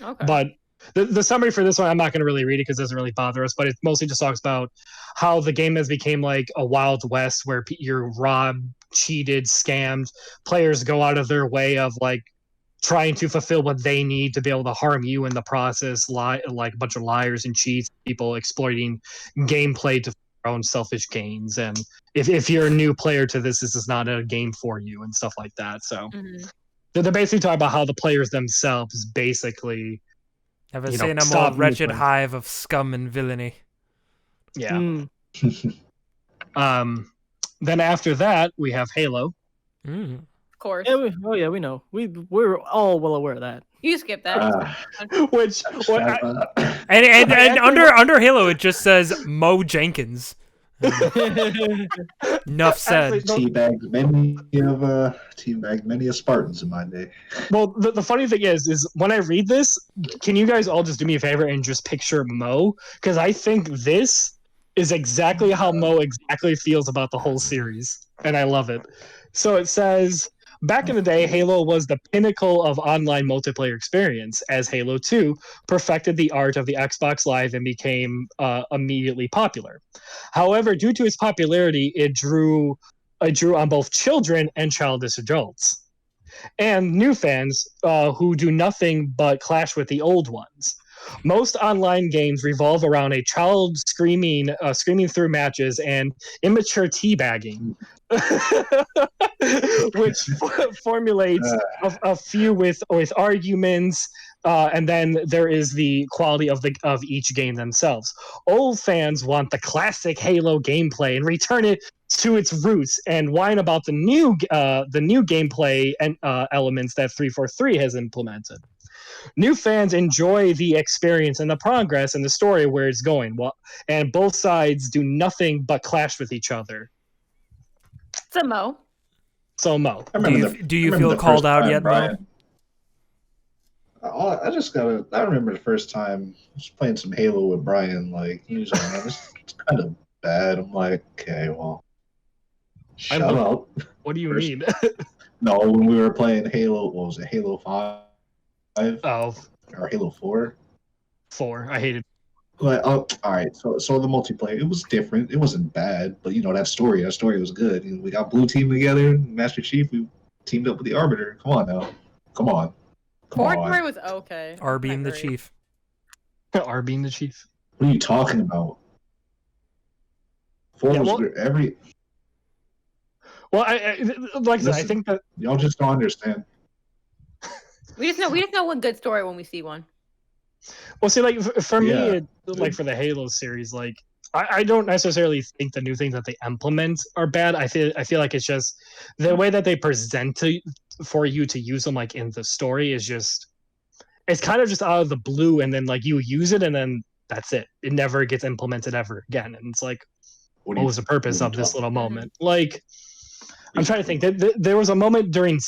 Okay. But the summary for this one, I'm not going to really read it because it doesn't really bother us. But it mostly just talks about how the game has become like a Wild West where you're robbed, cheated, scammed. Players go out of their way of like trying to fulfill what they need to be able to harm you in the process, like a bunch of liars and cheats, people exploiting gameplay to their own selfish gains. And if you're a new player to this is not a game for you and stuff like that. So Mhm. they're basically talking about how the players themselves basically Have a you know, say in a more stop wretched movement. hive of scum and villainy. yeah. Mm. Then after that we have Halo. Mm. Of course. Yeah, we know. We're all well aware of that. You skip that. Which what I, And actually under Halo, it just says Mo Jenkins. Enough said. actually, teabagged many of Spartans in my day. well, the funny thing is when I read this, can you guys all just do me a favor and just picture Mo? Because I think this is exactly how Mo exactly feels about the whole series, and I love it. So it says, back in the day, Halo was the pinnacle of online multiplayer experience, as Halo 2 perfected the art of the Xbox Live and became immediately popular. However, due to its popularity, it drew on both children and childish adults, and new fans who do nothing but clash with the old ones. Most online games revolve around a child screaming through matches and immature teabagging, which formulates a few with arguments, and then there is the quality of each game themselves. Old fans want the classic Halo gameplay and return it to its roots and whine about the new gameplay and elements that 343 has implemented. New fans enjoy the experience and the progress and the story where it's going. And both sides do nothing but clash with each other. It's a Mo. So Mo, Do you feel called out yet, Mo? I remember the first time I was playing some Halo with Brian. Like he was like, "Man, this it's kind of bad." I'm like, "Okay, well, shut up." what do you First- mean? No, when we were playing Halo, what was it? Halo 5 Oh, or Halo 4? 4. I hated. But all right. So the multiplayer, it was different. It wasn't bad, but that story was good. We got Blue Team together, Master Chief. We teamed up with the Arbiter. Come on now, come on. Story was okay. R being Not the great. chief. R being the chief. What are you talking about? 4 Yeah, was well- good. Every Well, I like I said, I Listen. think that y'all just don't understand. We just know one good story when we see one. well, see, like for me, Yeah. like for the Halo series, like I don't necessarily think the new things that they implement are bad. I feel like it's just the way that they present for you to use them, like in the story, is just it's kind of just out of the blue, and then like you use it, and then that's it. It never gets implemented ever again, and it's like, what was the purpose of this little moment? Like, I'm trying to think. There was a moment during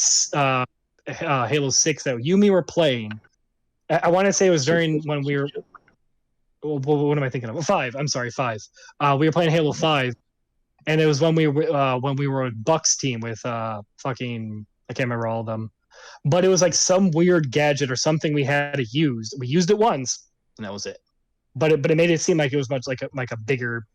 Halo 6 that you and me were playing. I want to say it was during when we were. What am I thinking of? 5. I'm sorry, 5. We were playing Halo 5, and it was when we were with Buck's team with fucking I can't remember all of them, but it was like some weird gadget or something we had to use. We used it once, and that was it. But it made it seem like it was much like a bigger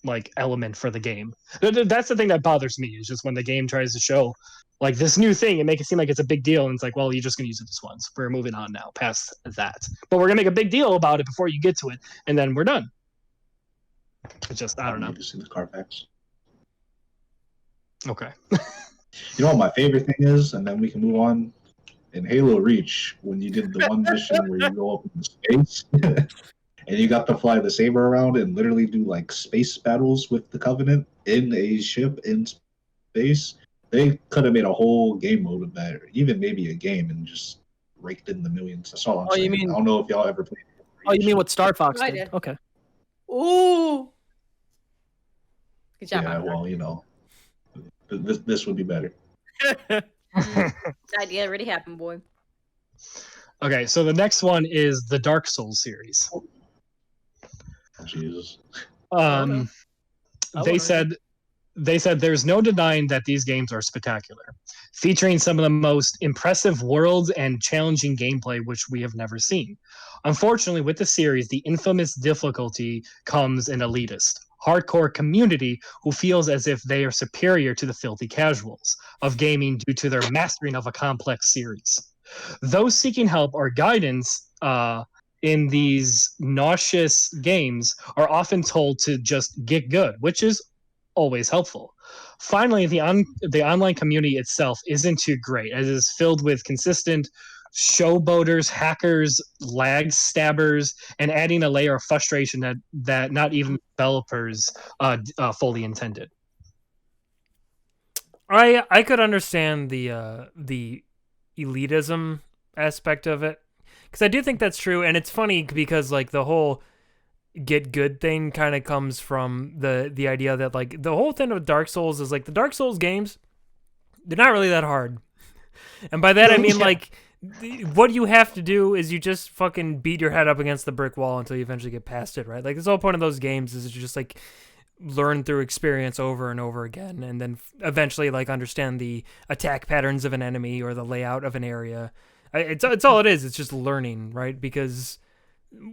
like element for the game. That's the thing that bothers me, is just when the game tries to show like this new thing and make it seem like it's a big deal, and it's like, well, you're just gonna use it this once. We're moving on now past that, but we're gonna make a big deal about it before you get to it, and then we're done. It's just, I don't know. See the Carfax. Okay. You know what my favorite thing is, and then we can move on. In Halo Reach, when you did the one mission where you go up in space and you got to fly the saber around and literally do like space battles with the Covenant in a ship in space, they could have made a whole game mode of that, or even maybe a game, and just raked in the millions. That's all I'm saying. You mean? I don't know if y'all ever played. Oh, you mean what Star Fox I did? did. Okay. Ooh. Good job. Yeah, Oscar. well, you know, this would be better. The idea already happened, boy. Okay, so the next one is the Dark Souls series. Jesus. They said there's no denying that these games are spectacular, featuring some of the most impressive worlds and challenging gameplay which we have never seen. Unfortunately, with the series, the infamous difficulty comes an elitist, hardcore community who feels as if they are superior to the filthy casuals of gaming due to their mastering of a complex series. Those seeking help or guidance in these nauseous games are often told to just get good, which is always helpful. Finally, the online community itself isn't too great, as it is filled with consistent showboaters, hackers, lag stabbers, and adding a layer of frustration that not even developers fully intended. I could understand the elitism aspect of it, because I do think that's true, and it's funny because like the whole get good thing kind of comes from the idea that like the whole thing of Dark Souls is like the Dark Souls games, they're not really that hard, and by that I mean like what you have to do is you just fucking beat your head up against the brick wall until you eventually get past it, right? Like the whole point of those games is you just like learn through experience over and over again, and then eventually like understand the attack patterns of an enemy or the layout of an area. It's all it is. It's just learning, right? Because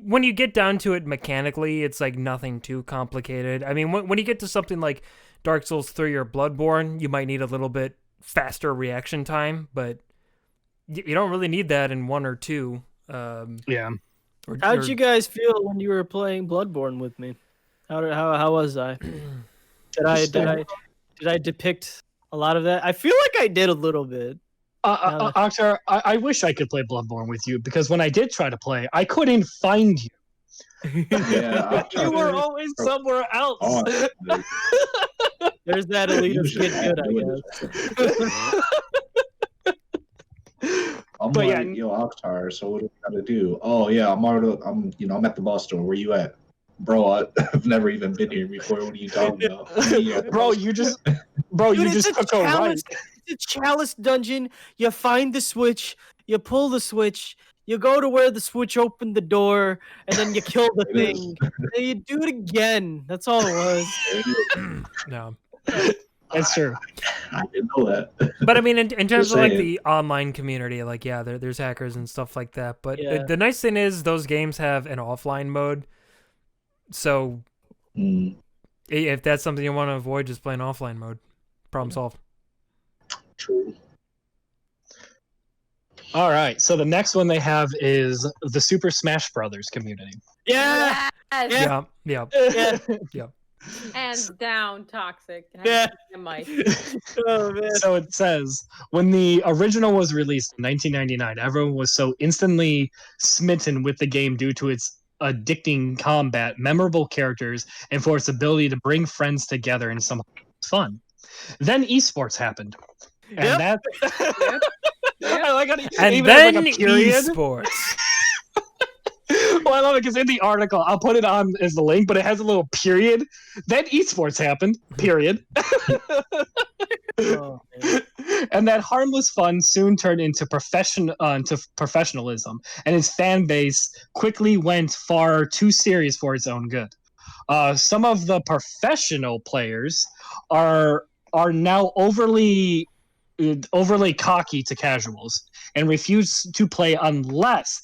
when you get down to it mechanically, it's like nothing too complicated. I mean, when you get to something like Dark Souls 3 or Bloodborne, you might need a little bit faster reaction time, but you don't really need that in 1 or 2. Yeah. How'd you guys feel when you were playing Bloodborne with me? How was I? Did I depict a lot of that? I feel like I did a little bit. Akhtar, I wish I could play Bloodborne with you, because when I did try to play, I couldn't find you. Yeah, You were always somewhere else. Oh, There's that elitist get good, I guess. I'm But like, yeah. yo, Akhtar, so what do we gotta do? Oh yeah, I'm at the bus store. Where you at? Bro, I've never even been here before. What are you talking about? Bro, you just took a right. It's a chalice dungeon. You find the switch, you pull the switch, you go to where the switch opened the door, and then you kill the thing. And you do it again. That's all it was. No. That's true. I didn't know that. But I mean, in terms Just of like saying. the online community, like yeah, there's hackers and stuff like that. But Yeah. the nice thing is those games have an offline mode. So if that's something you want to avoid, just play an offline mode. Problem solved. True. All right, so the next one they have is the Super Smash Brothers community. Yeah. Yes. Yeah. Yeah. Hands down, toxic. Yeah. Mike. Oh, man. So it says, when the original was released in 1999, everyone was so instantly smitten with the game due to its addicting combat, memorable characters, and for its ability to bring friends together in some fun. Then esports happened. And Yep. I like how he And even then has, like, a period. esports. Well, I love it because in the article, I'll put it on as the link, but it has a little period. Then esports happened, period. Oh, man. And that harmless fun soon turned into professionalism, and its fan base quickly went far too serious for its own good. Some of the professional players are now overly cocky to casuals and refuse to play unless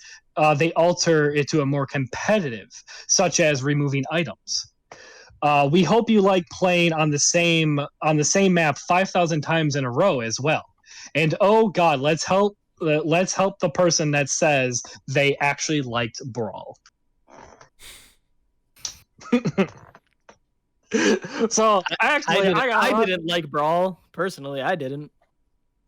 they alter it to a more competitive, such as removing items. We hope you like playing on the same map 5,000 times in a row as well. And oh God, let's help the person that says they actually liked Brawl. So actually, I didn't like Brawl personally. I didn't.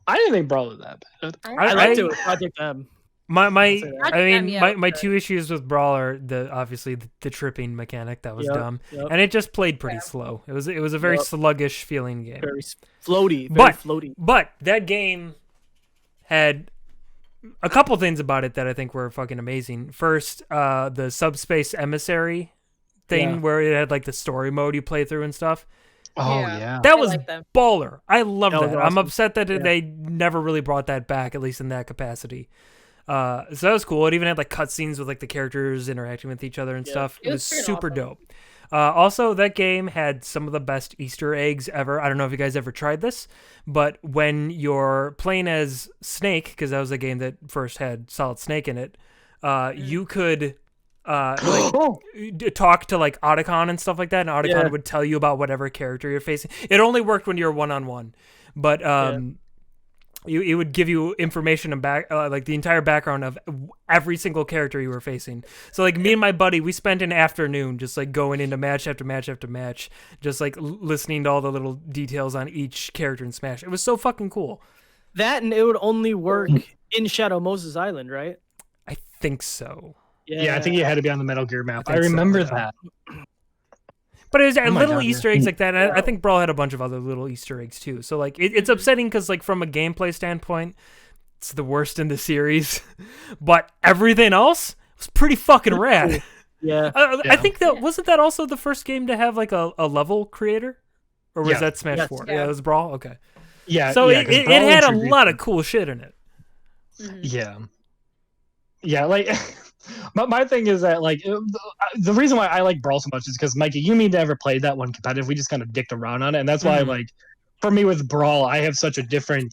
I didn't think Brawl was that bad. I liked it with Project M. My two issues with Brawl are obviously the tripping mechanic that was dumb, and it just played pretty slow. It was a very sluggish feeling game, very floaty. But that game had a couple things about it that I think were fucking amazing. First, the subspace emissary thing where it had like the story mode you play through and stuff. Oh yeah, that was baller. I love that. Was awesome. I'm upset that they never really brought that back, at least in that capacity. So that was cool. It even had like cutscenes with like the characters interacting with each other and stuff. It was super awesome. dope. Also, that game had some of the best Easter eggs ever. I don't know if you guys ever tried this, but when you're playing as Snake, because that was the game that first had Solid Snake in it, you could talk to like Otacon and stuff like that, and Otacon would tell you about whatever character you're facing. It only worked when you're one-on-one, but it would give you information about like the entire background of every single character you were facing. So like me and my buddy, we spent an afternoon just like going into match after match after match, just like listening to all the little details on each character in Smash. It was so fucking cool. That, and it would only work in Shadow Moses Island, right? I think so. Yeah, I think you had to be on the Metal Gear map. I remember that. But it was little Easter eggs like that. And I think Brawl had a bunch of other little Easter eggs too. So like it's upsetting because like from a gameplay standpoint, it's the worst in the series. But everything else was pretty fucking rad. Yeah. I think that wasn't that also the first game to have like a level creator, or was that Smash 4? Yeah, it was Brawl. Okay. Yeah. So it had a lot of cool shit in it. Yeah. Yeah, like. My thing is that like the reason why I like Brawl so much is because Mikey, you and me never played that one competitive. We just kind of dicked around on it, and that's why like for me with Brawl, I have such a different.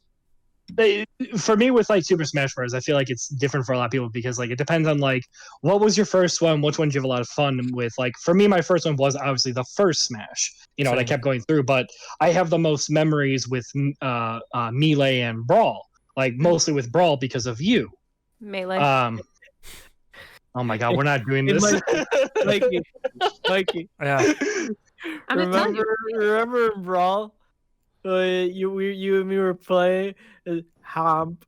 For me with like Super Smash Bros, I feel like it's different for a lot of people because like it depends on like what was your first one, which one did you have a lot of fun with. Like for me, my first one was obviously the first Smash, and I kept going through. But I have the most memories with Melee and Brawl, like mostly with Brawl because of you. Melee. Oh my God, we're not doing this. Mikey. Yeah. Remember in Brawl? You and me were playing Hump.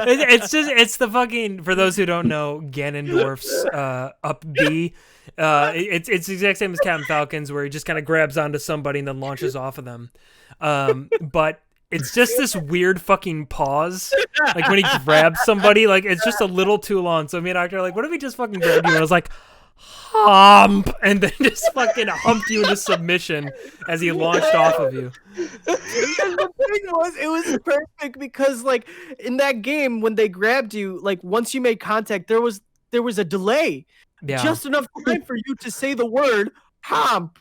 It's the fucking, for those who don't know, Ganondorf's up B. It's the exact same as Captain Falcon's, where he just kind of grabs onto somebody and then launches off of them. But it's just this weird fucking pause, like when he grabs somebody, like it's just a little too long. So me and Doctor are like, what if he just fucking grabbed you? And I was like, hump, and then just fucking humped you into submission as he launched off of you. The thing it was perfect because like in that game when they grabbed you, like once you made contact, there was a delay, just enough time for you to say the word hump.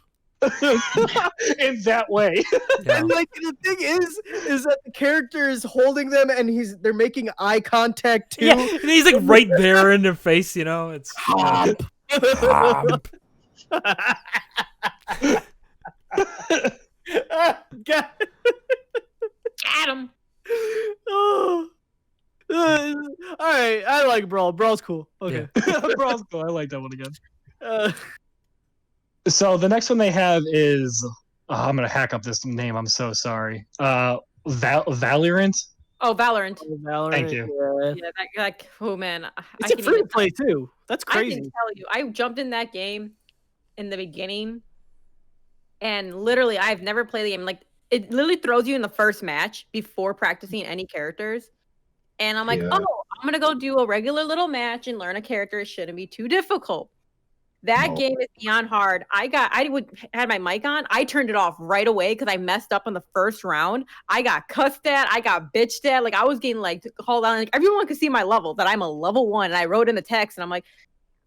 In that way. And like the thing is that the character is holding them and they're making eye contact too. Yeah, and he's like right there in their face, it's Hump. Hump. Got him. Oh. All right, I like Brawl. Brawl's cool. Okay. Brawl's cool. I like that one again. So the next one they have is I'm gonna hack up this name. I'm so sorry. Valorant. Oh, Valorant. Thank you. Yeah, oh man, it's a free play too. That's crazy. I can tell you, I jumped in that game in the beginning, and literally, I've never played the game. Like, it literally throws you in the first match before practicing any characters, and I'm like, oh, I'm gonna go do a regular little match and learn a character. It shouldn't be too difficult. That game is beyond hard. I had my mic on. I turned it off right away because I messed up on the first round. I got cussed at. I got bitched at. Like I was getting like called out. Like everyone could see my level, that I'm a level 1. And I wrote in the text, and I'm like,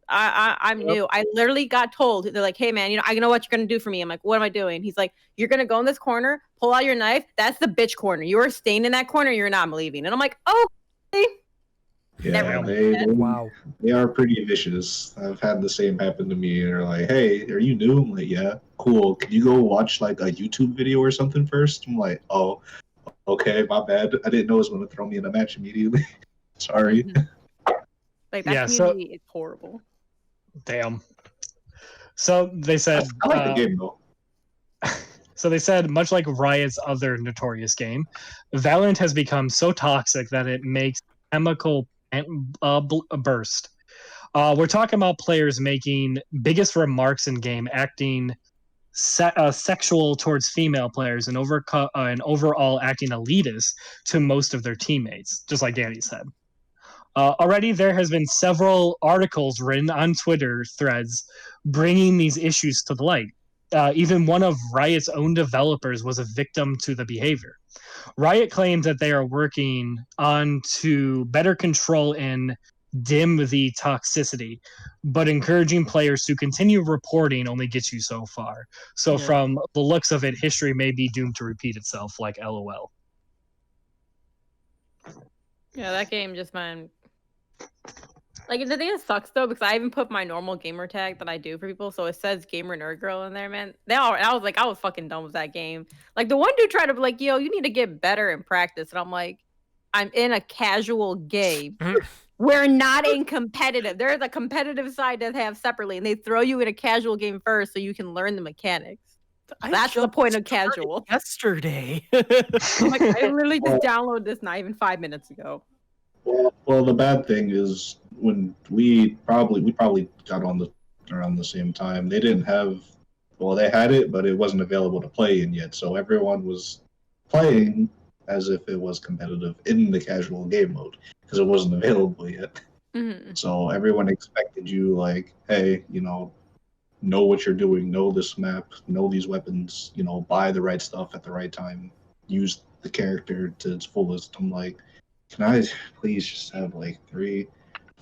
I'm new. I literally got told, they're like, hey man, I know what you're gonna do for me. I'm like, what am I doing? He's like, you're gonna go in this corner, pull out your knife. That's the bitch corner. You are staying in that corner. You're not leaving. And I'm like, okay. Never Yeah, mind. Wow. they are pretty vicious. I've had the same happen to me. They're like, "Hey, are you new?" I'm like, "Yeah, cool. Can you go watch like a YouTube video or something first?" I'm like, "Oh, okay, my bad. I didn't know it was going to throw me in a match immediately. Sorry." Mhm. Like that Yeah, so- community is horrible. Damn. So they said. I like the game though. So they said, much like Riot's other notorious game, Valorant has become so toxic that it makes chemical burst. We're talking about players making biggest remarks in game, acting sexual towards female players, and overall acting elitist to most of their teammates, just like Danny said. Already, there has been several articles written on Twitter threads bringing these issues to the light. Even one of Riot's own developers was a victim to the behavior. Riot claims that they are working on to better control and dim the toxicity, but encouraging players to continue reporting only gets you so far. So Yeah. from the looks of it, history may be doomed to repeat itself, like LOL. Yeah, that game just man. Like the thing that sucks though, because I even put my normal gamer tag that I do for people, so it says gamer nerd girl in there, man. I was fucking done with that game. Like the one dude tried to be like, yo, you need to get better in practice. And I'm like, I'm in a casual game. We're not in competitive. There's a competitive side that they have separately, and they throw you in a casual game first so you can learn the mechanics. That's the point of casual. Yesterday. I'm like, I literally just downloaded this not even 5 minutes ago. Well, the bad thing is when we probably got on the around the same time. They didn't have, well, they had it, but it wasn't available to play in yet. So everyone was playing as if it was competitive in the casual game mode because it wasn't available yet. Mhm. So everyone expected you like, hey, know what you're doing, know this map, know these weapons, buy the right stuff at the right time, use the character to its fullest. I'm like, can I please just have like 3,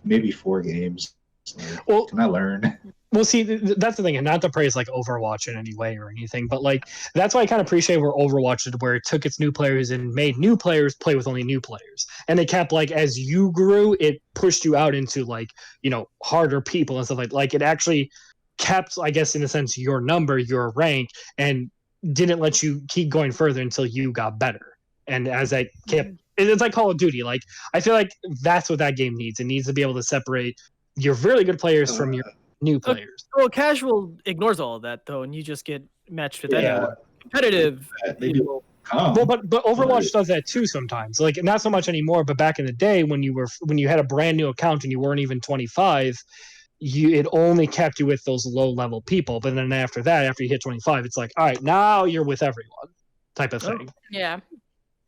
maybe 4 games? Like, Well- can I learn? Well, see, that's the thing, and not to praise like Overwatch in any way or anything, but like that's why I kind of appreciate where Overwatch did, where it took its new players and made new players play with only new players, and it kept like as you grew, it pushed you out into like harder people and stuff like it actually kept, I guess, in a sense, your number, your rank, and didn't let you keep going further until you got better. And as that kept, it's like Call of Duty. Like I feel like that's what that game needs. It needs to be able to separate your really good players from your new players. Well, casual ignores all of that though, and you just get matched with anyone. Competitive, They you do. know, Well, but Overwatch does that too sometimes. Like not so much anymore, but back in the day when you had a brand new account and you weren't even 25, it only kept you with those low level people. But then after that, after you hit 25, it's like, all right, now you're with everyone, type of thing. Yeah.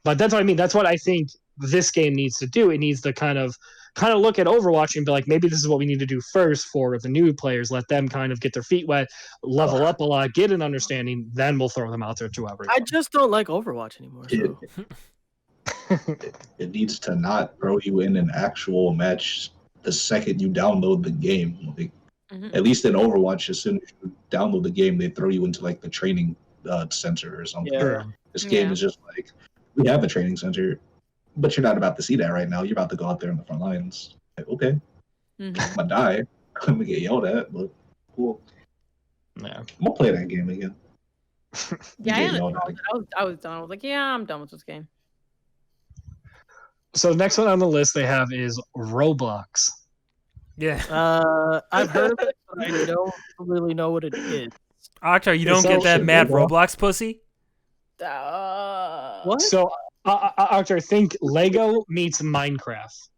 But that's what I mean. That's what I think this game needs to do. It needs to kind of look at Overwatch and be like, maybe this is what we need to do first for the new players. Let them kind of get their feet wet, level up a lot, get an understanding. Then we'll throw them out there to everyone. I just don't like Overwatch anymore. So. It needs to not throw you in an actual match the second you download the game. Like, Mhm. at least in Overwatch, as soon as you download the game, they throw you into like the training center or something. Yeah. This game Yeah. is just like, we have a training center, but you're not about to see that right now. You're about to go out there in the front lines. Like, okay, Mhm. I'm gonna die. I'm gonna get yelled at, but cool. Yeah. I'm gonna play that game again. Yeah, I Get yelled understand. at. I was done. I was like, yeah, I'm done with this game. So the next one on the list they have is Roblox. Yeah. I've heard of it, but I don't really know what it is. Octar, you don't So- get that Shit, mad Roblox. Roblox pussy? What? So Archer, think Lego meets Minecraft.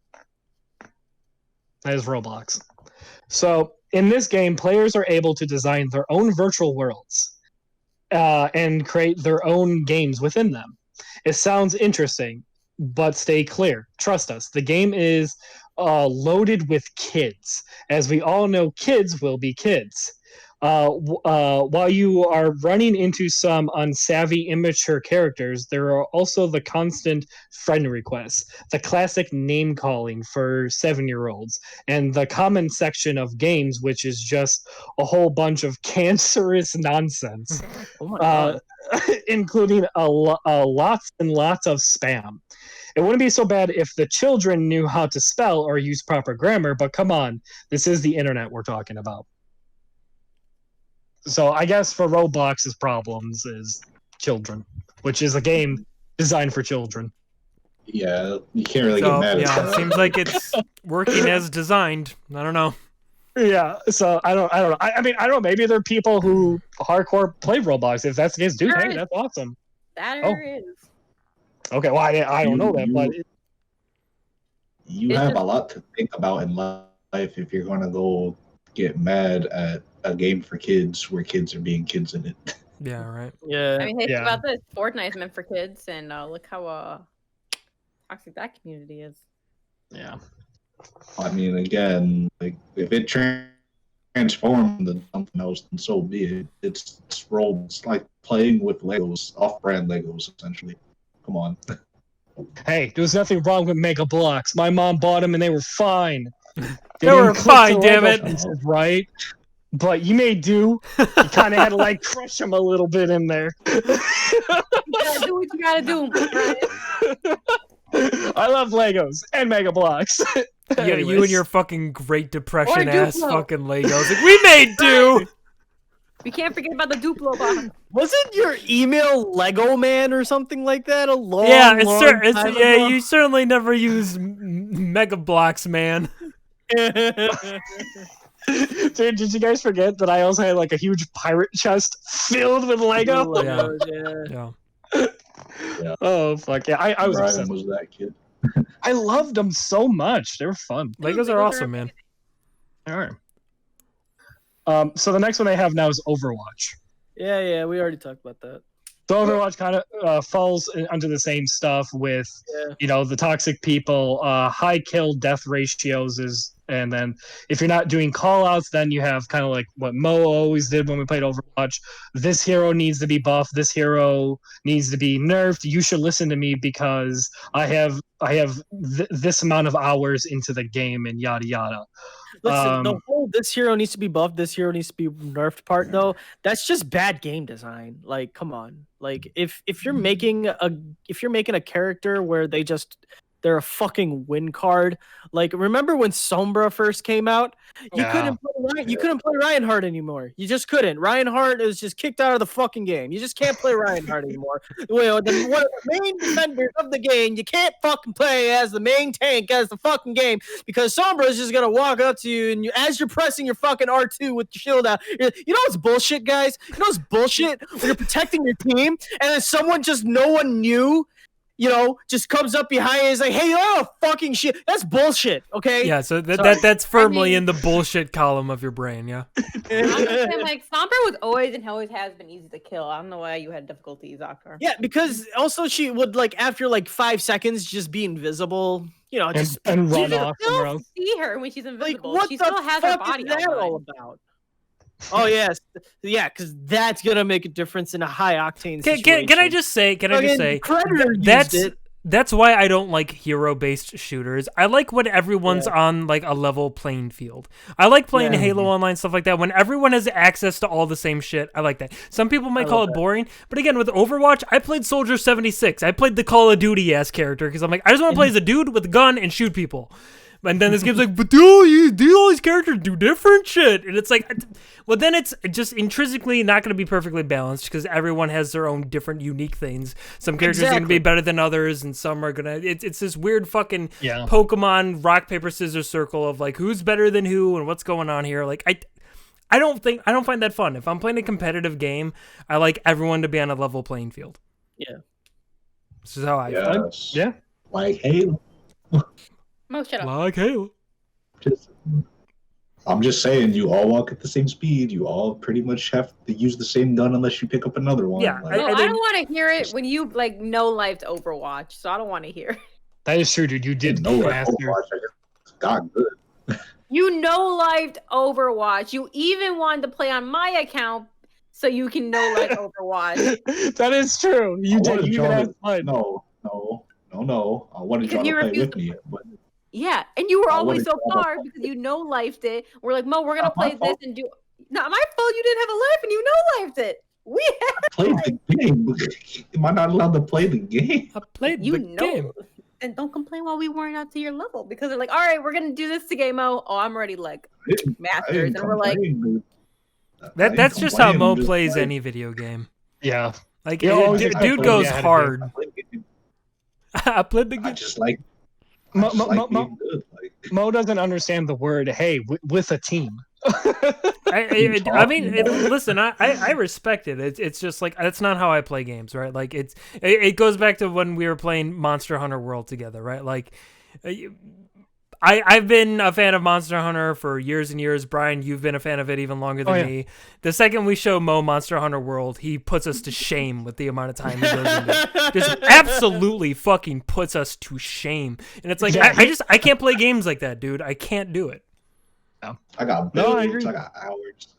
That is Roblox. So in this game, players are able to design their own virtual worlds and create their own games within them. It sounds interesting, but stay clear. Trust us. The game is loaded with kids. As we all know, kids will be kids. While you are running into some unsavvy, immature characters, there are also the constant friend requests, the classic name calling for 7-year-olds, and the comment section of games, which is just a whole bunch of cancerous nonsense, Oh my god. including lots and lots of spam. It wouldn't be so bad if the children knew how to spell or use proper grammar, but come on, this is the internet we're talking about. So I guess for Roblox's problems is children, which is a game designed for children. Yeah, you can't really get So mad at yeah, that. seems like it's working as designed. I don't know. Yeah, so I don't know. I mean, I don't know. Maybe there are people who hardcore play Roblox. If that's the case, dude, hey, that's awesome. That Oh. is. Okay, well, I don't know that, but You It's have just- a lot to think about in life if you're going to go get mad at a game for kids where kids are being kids in it. Yeah, right. Yeah. I mean, hey, Yeah. think about this. Fortnite's meant for kids, and look how toxic that community is. yeah. I mean, again, like if it transformed into something else, then so be it. It's like playing with Legos, off-brand Legos, essentially. Come on. Hey, there was nothing wrong with Mega Blocks. My mom bought them and they were fine. They were didn't click fine, the damn Lego it. pieces, right? But you may do. You kind of had to like crush them a little bit in there. You gotta do what you gotta do, Brian. I love Legos and Mega Blocks. Yeah, you and Anyways. your fucking Great Depression ass Duplo. fucking Legos. Like, we made do. We can't forget about the Duplo box. Wasn't your email Lego Man or something like that a long, Yeah, long it's time yeah. ago? You certainly never use Mega Blocks, man. Dude, did you guys forget that I also had like a huge pirate chest filled with Lego? Legos, Yeah. Oh fuck yeah! I was Brian obsessed. was that kid. I loved them so much. They were fun. Legos are awesome, man. All right. So the next one I have now is Overwatch. yeah, we already talked about that. So Overwatch kind of falls under the same stuff with, Yeah. the toxic people, high kill death ratios and then if you're not doing call outs, then you have kind of like what Mo always did when we played Overwatch. This hero needs to be buffed. This hero needs to be nerfed. You should listen to me because I have this amount of hours into the game and yada yada. Listen, the whole this hero needs to be buffed, this hero needs to be nerfed part though, that's just bad game design. Like, come on. Like if you're making a character where they're a fucking win card. Like, remember when Sombra first came out? You couldn't play Reinhardt anymore. You just couldn't. Reinhardt is just kicked out of the fucking game. You just can't play Reinhardt anymore. Well, one of the main defenders of the game, you can't fucking play as the main tank as the fucking game because Sombra is just gonna walk up to you and as you're pressing your fucking R2 with your shield out, you know what's bullshit, guys? You know what's bullshit? When you're protecting your team and then someone just no one knew. Just comes up behind you and is like, hey, oh, fucking shit. That's bullshit, okay? Yeah, so Sorry. that's firmly mean- in the bullshit column of your brain, yeah. I'm just saying, like, Stomper was always and always has been easy to kill. I don't know why you had difficulties, Octar. Yeah, because also she would, like, after, 5 seconds, just be invisible. Just... and run You can off somewhere still else. see her when she's Like, invisible. what She the still has her fuck body is that outline. all about? Oh, yes. Yeah, because that's going to make a difference in a high-octane situation. Can I just say, Predator that's used it. that's why I don't like hero-based shooters. I like when everyone's on like a level playing field. I like playing Yeah. Halo Online, stuff like that. When everyone has access to all the same shit, I like that. Some people might call it boring, but again, with Overwatch, I played Soldier 76. I played the Call of Duty ass character because I'm like, I just want to play as a dude with a gun and shoot people. And then this game's like, but do all these characters do different shit? And it's like, well, then it's just intrinsically not going to be perfectly balanced because everyone has their own different, unique things. Some characters are going to be better than others, and some are going to. It's this weird fucking Pokemon rock paper scissors circle of like who's better than who and what's going on here. Like I don't find that fun. If I'm playing a competitive game, I like everyone to be on a level playing field. Yeah, this is how I feel. Yes. Yeah. Like Halo. Mo, shut up. Like Halo. I'm just saying, you all walk at the same speed. You all pretty much have to use the same gun unless you pick up another one. Yeah, No, I I think- don't want to hear it when you like no lifed Overwatch, so I don't want to hear. That is true, dude. You did know that faster. Overwatch, I just got good. You no-lifed Overwatch. You even wanted to play on my account so you can no-life Overwatch. That is true. You I did. wanted You even y'all asked to- mine. No. I wanted Because y'all you to play refused with me, but Yeah, and you were I always wanted so y'all to far because you no-lifed it. We're like, Mo, we're gonna Not my play this fault. and do. Not my fault. You didn't have a life and you no-lifed it. We play the game. Am I not allowed to play the game? I played you the know, game. and don't complain while we weren't up to your level because they're like, all right, we're gonna do this today, Mo. Oh, I'm already like I masters, didn't and we're like, complain, dude. I That's didn't just how complain, Mo I'm just plays like, any video game. Yeah. Like, You always expect dude to goes get ahead of hard. I play the game. I played the I game. just like Mo, being good. Like, Mo doesn't understand the word, hey, with a team. I mean, talking about? listen, I respect it. It's just like that's not how I play games, right? Like it goes back to when we were playing Monster Hunter World together, right? Like I've been a fan of Monster Hunter for years and years. Brian, you've been a fan of it even longer than me. The second we show Mo Monster Hunter World, he puts us to shame with the amount of time he goes into it. Just absolutely fucking puts us to shame. And it's like Yeah. I can't play games like that, dude. I can't do it. I got No, I builds. agree. I got hours.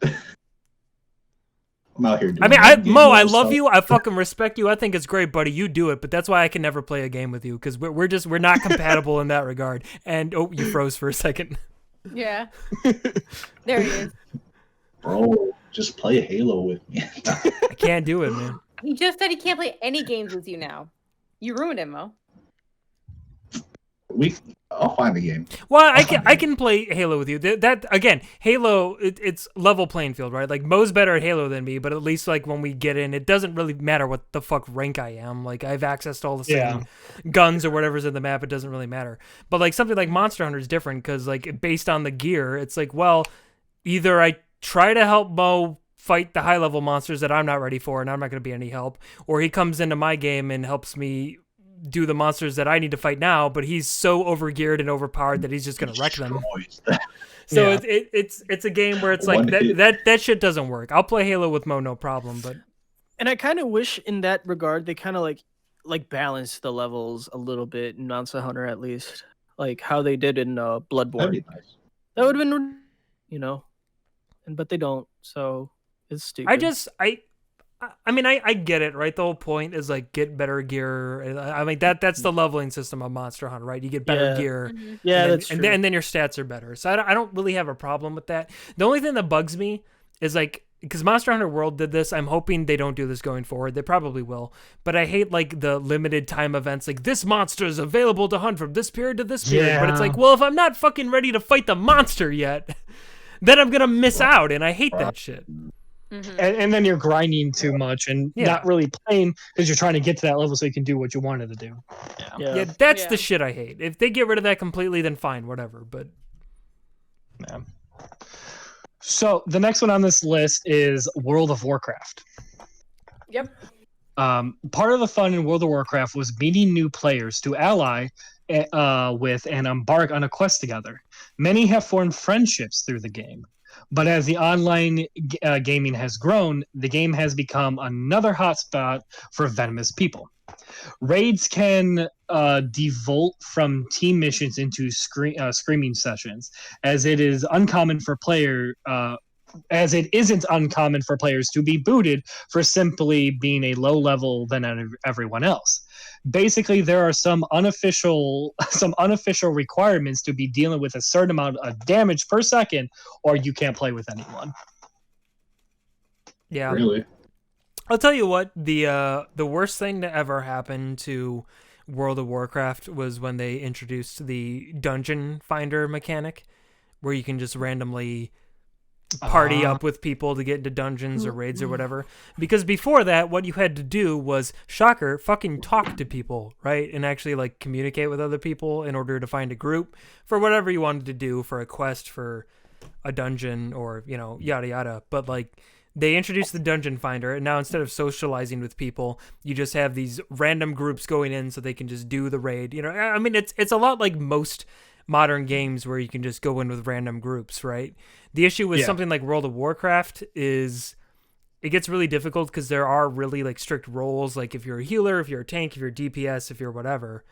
I'm out here doing I mean, game Mo, I stuff. love you. I fucking respect you. I think it's great, buddy. You do it, but that's why I can never play a game with you because we're not compatible in that regard. And oh, you froze for a second. yeah, there he is. Bro, just play Halo with me. I can't do it, man. He just said he can't play any games with you now. You ruined him, Mo. I'll find a game. Well, I can play Halo with you. That again, Halo, it's level playing field, right? Like Mo's better at Halo than me, but at least like when we get in, it doesn't really matter what the fuck rank I am. Like I have access to all the same guns or whatever's in the map. It doesn't really matter. But like something like Monster Hunter is different because like based on the gear, it's like well, either I try to help Mo fight the high level monsters that I'm not ready for, and I'm not going to be any help, or he comes into my game and helps me do the monsters that I need to fight now, but he's so overgeared and overpowered that he's just gonna wreck them. So Yeah. it's a game where it's like that shit doesn't work. I'll play Halo with Mo no problem, but And I kind of wish in that regard they kind of like balance the levels a little bit in Monster Hunter at least, like how they did in That'd Bloodborne. be nice. That would have been, but they don't. So it's stupid. I mean, I get it, right? The whole point is like get better gear. I mean that's the leveling system of Monster Hunter, right? You get better gear, Yeah, and then, that's true. and then your stats are better. So I don't really have a problem with that. The only thing that bugs me is like because Monster Hunter World did this. I'm hoping they don't do this going forward. They probably will, but I hate like the limited time events. Like this monster is available to hunt from this period to this period, but it's like, well, if I'm not fucking ready to fight the monster yet, then I'm gonna miss out, and I hate that shit. Mm-hmm. And then you're grinding too much and not really playing because you're trying to get to that level so you can do what you wanted to do. Yeah, that's the shit I hate. If they get rid of that completely, then fine, whatever. But Yeah. So the next one on this list is World of Warcraft. Yep. Part of the fun in World of Warcraft was meeting new players to ally with and embark on a quest together. Many have formed friendships through the game. But as the online gaming has grown, the game has become another hotspot for venomous people. Raids can devolt from team missions into screaming sessions, as it is uncommon for as it isn't uncommon for players to be booted for simply being a low level than everyone else. Basically, there are some unofficial requirements to be dealing with a certain amount of damage per second, or you can't play with anyone. yeah, Really? I'll tell you what. The worst thing to ever happen to World of Warcraft was when they introduced the dungeon finder mechanic, where you can just randomly party up with people to get into dungeons or raids or whatever. Because before that, what you had to do was, shocker, fucking talk to people, right? And actually like communicate with other people in order to find a group for whatever you wanted to do, for a quest, for a dungeon, or, yada yada. But like they introduced the dungeon finder, and now instead of socializing with people, you just have these random groups going in so they can just do the raid. I mean, it's a lot like most modern games where you can just go in with random groups, right? The issue with something like World of Warcraft is it gets really difficult because there are really like strict roles. Like if you're a healer, if you're a tank, if you're a DPS, if you're whatever,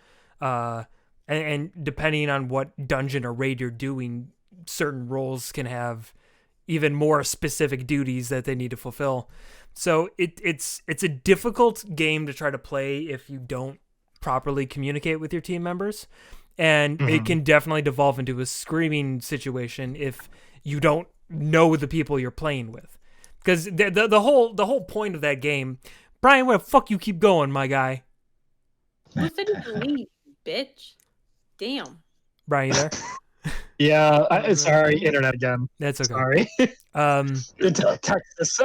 and depending on what dungeon or raid you're doing, certain roles can have even more specific duties that they need to fulfill. So it's a difficult game to try to play if you don't properly communicate with your team members. And it can definitely devolve into a screaming situation if you don't know the people you're playing with. Because the whole point of that game, Brian, where the fuck you keep going, my guy? Who said you delete, bitch? Damn. Brian, you there? Yeah, sorry, internet again. That's okay. Sorry. Texas.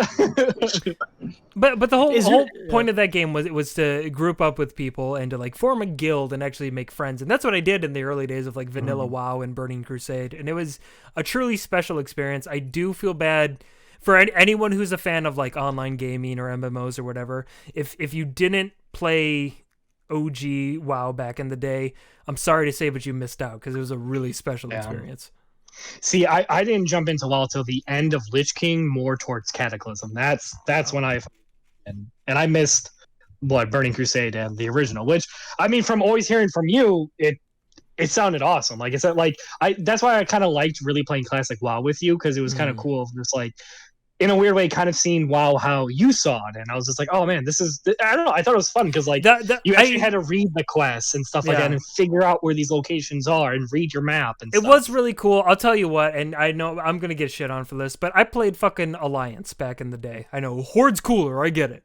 But the whole point of that game was to group up with people and to like form a guild and actually make friends. And that's what I did in the early days of like Vanilla WoW and Burning Crusade. And it was a truly special experience. I do feel bad for anyone who's a fan of like online gaming or MMOs or whatever. If you didn't play OG WoW back in the day, I'm sorry to say, but you missed out because it was a really special experience. See, I didn't jump into WoW till the end of Lich King, more towards Cataclysm. That's when I and I missed Burning Crusade and the original. Which I mean, from always hearing from you, it sounded awesome. Like it's like that's why I kind of liked really playing classic WoW with you, because it was kind of cool. Just like in a weird way, kind of seeing WoW how you saw it, and I was just like, oh man, this is, I don't know, I thought it was fun because like you actually had to read the quests and stuff like that and figure out where these locations are and read your map and stuff. It was really cool. I'll tell you what, and I know I'm gonna get shit on for this, but I played fucking Alliance back in the day. I know Horde's cooler, I get it.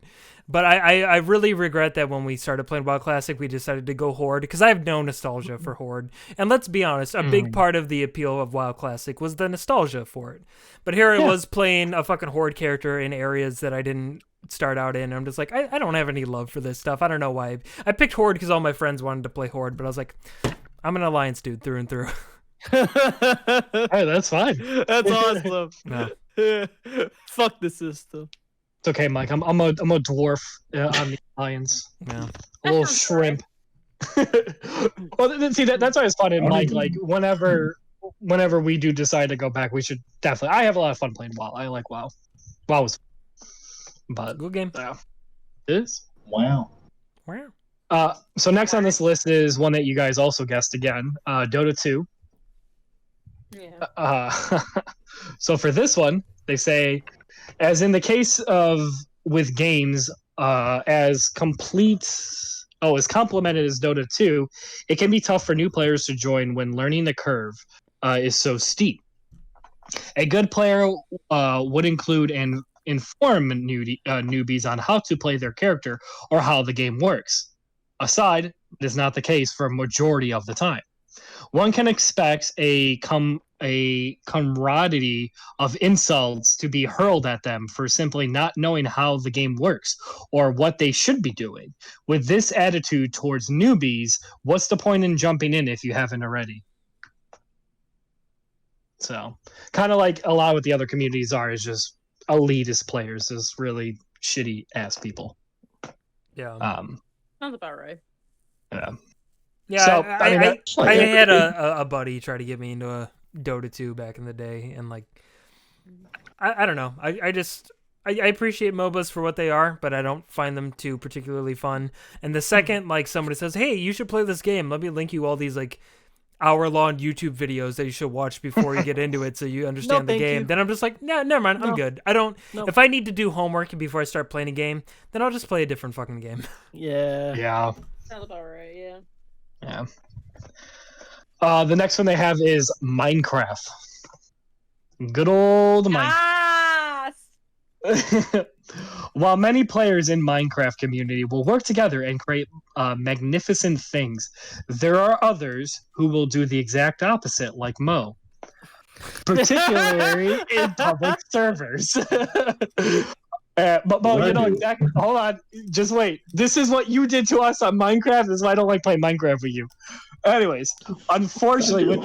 But I really regret that when we started playing WoW Classic, we decided to go Horde, because I have no nostalgia for Horde. And let's be honest, a big part of the appeal of WoW Classic was the nostalgia for it. But here I was playing a fucking Horde character in areas that I didn't start out in. I'm just like, I don't have any love for this stuff. I don't know why. I picked Horde because all my friends wanted to play Horde, but I was like, I'm an Alliance dude through and through. Hey, that's fine. That's awesome. No. Fuck the system. It's okay, Mike. I'm a dwarf on the Alliance. Yeah. A little shrimp. Well, see, that's why it's fun. And Mike, like whenever we do decide to go back, we should definitely. I have a lot of fun playing WoW. I like WoW. WoW was fun. But Good game. Yeah, it is. Wow. So next on this list is one that you guys also guessed again, Dota 2. Yeah. So for this one, they say, as in the case of with games, as complemented as Dota 2, it can be tough for new players to join when learning the curve is so steep. A good player would include and inform newbies on how to play their character or how the game works. Aside, it is not the case for a majority of the time. One can expect a camaraderie of insults to be hurled at them for simply not knowing how the game works or what they should be doing. With this attitude towards newbies, what's the point in jumping in if you haven't already? So, kind of like a lot of what the other communities are, is just elitist players, is really shitty ass people. Yeah. Sounds about right. Yeah. Yeah, So, I had a buddy try to get me into a Dota 2 back in the day, and like, I don't know. I appreciate MOBAs for what they are, but I don't find them too particularly fun. And the second like somebody says, "Hey, you should play this game," let me link you all these like hour-long YouTube videos that you should watch before you get into it, so you understand the game. Then I'm just like, no, never mind. I'm good. I don't. No. If I need to do homework before I start playing a game, then I'll just play a different fucking game. Yeah. Sounds about right. Yeah. Yeah. The next one they have is Minecraft. Good old Minecraft. While many players in Minecraft community will work together and create magnificent things, there are others who will do the exact opposite, like Mo. Particularly in public servers. But Mo, you know exactly. Hold on, just wait. This is what you did to us on Minecraft. This is why I don't like playing Minecraft with you. Anyways, unfortunately,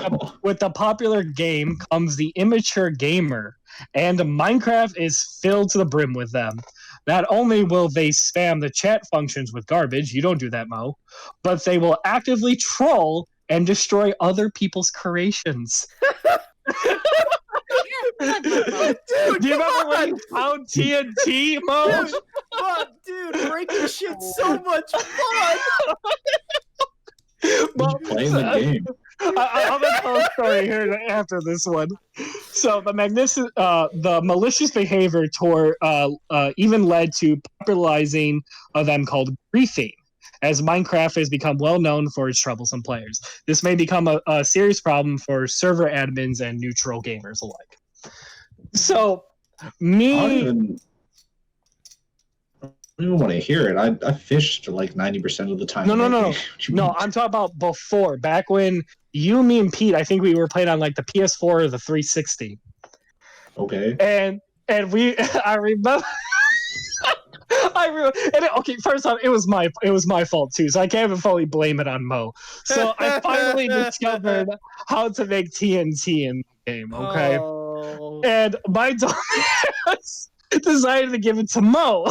with the popular game comes the immature gamer, and Minecraft is filled to the brim with them. Not only will they spam the chat functions with garbage, you don't do that, Mo, but they will actively troll and destroy other people's creations. Dude, do you remember when you found TNT, Mo? Dude, breaking shit's so much fun. Playing the game. I'll tell a story here after this one. So the malicious behavior even led to popularizing of them called griefing, as Minecraft has become well known for its troublesome players. This may become a serious problem for server admins and neutral gamers alike. So, I don't even want to hear it. I fished like 90% of the time. No, I'm talking about before, back when you, me, and Pete, I think we were playing on like the PS4 or the 360. Okay. And I remember. Okay, first off, it was my fault too, so I can't even fully blame it on Mo. So I finally discovered how to make TNT in the game. Okay, and my dog decided to give it to Mo.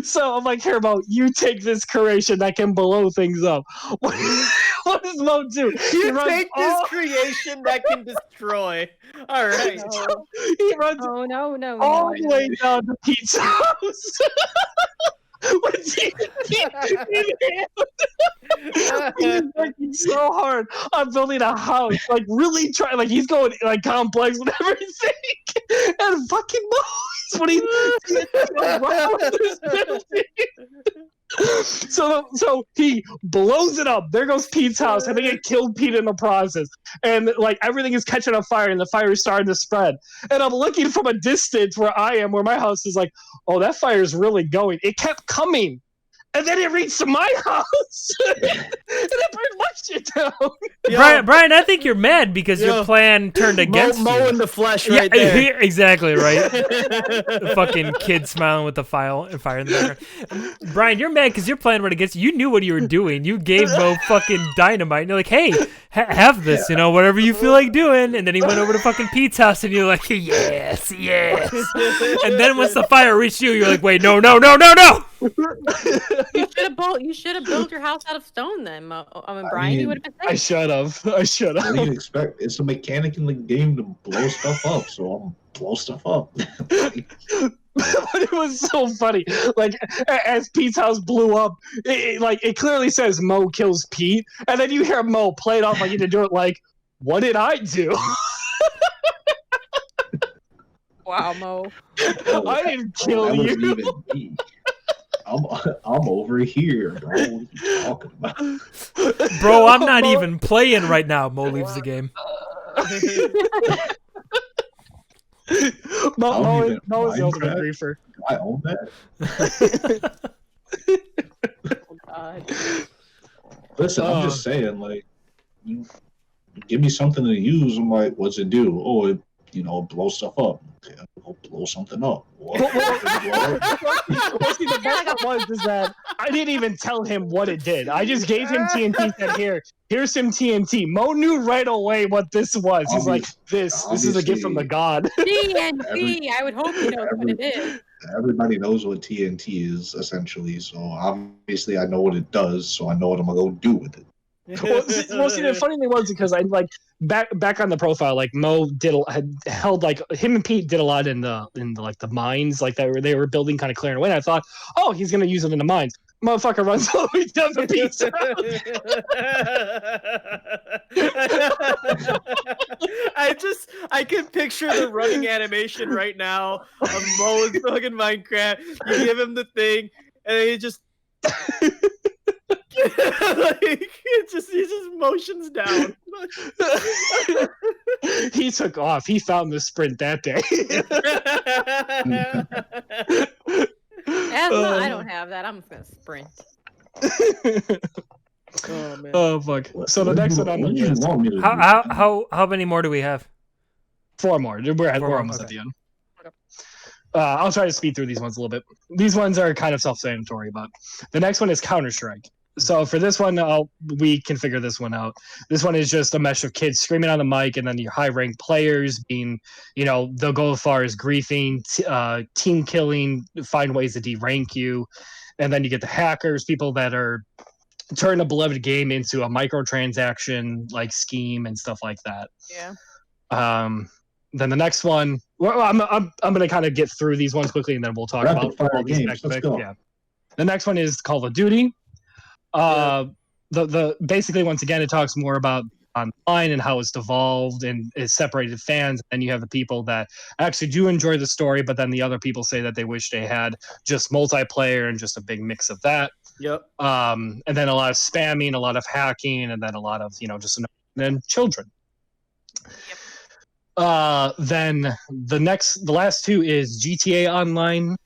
So I'm like, here, Mo, you take this creation that can blow things up. What does Mo do? You take this creation that can destroy. All right. No. He runs all the way down to Pete's house. He's working so hard on building a house, like really trying, like he's going like complex with everything, and fucking knows what he's around this building. So he blows it up. There goes Pete's house, and they get killed Pete in the process. And like everything is catching on fire, and the fire is starting to spread. And I'm looking from a distance where I am, where my house is like, oh, that fire is really going. It kept coming. And then it reached my house, and it burned my shit down. Brian, I think you're mad because your plan turned against Mo you. in the flesh, right there. Exactly right. The fucking kid smiling with the fire in the background. Brian, you're mad because your plan went against you. You knew what you were doing. You gave Mo fucking dynamite. And you're like, hey, have this, whatever you feel like doing. And then he went over to fucking Pete's house, and you're like, yes. And then once the fire reached you, you're like, wait, no. You should have built your house out of stone then. Brian, you would have been safe. I should have. What do you expect? It's a mechanic in the game to blow stuff up, so I'll blow stuff up. But it was so funny. Like, as Pete's house blew up, it clearly says Mo kills Pete, and then you hear Mo play it off like you did do it like, what did I do? Wow, Mo. I didn't kill you. Even me. I'm over here, bro. What are you talking about? Bro, I'm not even playing right now. Mo leaves the game. Mo is the ultimate griefer. I own that. Oh, God. Listen, I'm just saying, like, you give me something to use. I'm like, what's it do? Oh, it blow stuff up. Okay, I'll blow something up. What? Well, see, the best part is that I didn't even tell him what it did. I just gave him TNT. Said, here's some TNT. Mo knew right away what this was. He's like, this is a gift from the god. TNT. I would hope he knows what it is. Everybody knows what TNT is, essentially. So obviously, I know what it does. So I know what I'm gonna go do with it. Well, see, the funny thing was because I like back on the profile, like Mo had held like him and Pete did a lot in the like the mines, like they were building kind of clearing away. And I thought, oh, he's gonna use it in the mines. Motherfucker runs all the way down the Pete's I can picture the running animation right now of Mo in fucking Minecraft. You give him the thing, and then he just. He just motions down. He took off. He found the sprint that day. I don't have that. I'm just gonna sprint. Oh man. Oh fuck. So the next one on the list. How many more do we have? 4 more. We're almost at the end. I'll try to speed through these ones a little bit. These ones are kind of self-explanatory, but the next one is Counter-Strike. So for this one, we can figure this one out. This one is just a mesh of kids screaming on the mic, and then your high-ranked players being, they'll go as far as griefing, team killing, find ways to derank you, and then you get the hackers, people that are turning a beloved game into a microtransaction like scheme and stuff like that. Yeah. Then the next one, well, I'm going to kind of get through these ones quickly, and then we'll talk about all these games. Let's go. Yeah. The next one is Call of Duty. the basically once again it talks more about online and how it's devolved and it's separated fans, and you have the people that actually do enjoy the story, but then the other people say that they wish they had just multiplayer and just a big mix of that. Yep. And then a lot of spamming, a lot of hacking, and then a lot of just then children. Then the last two is GTA Online.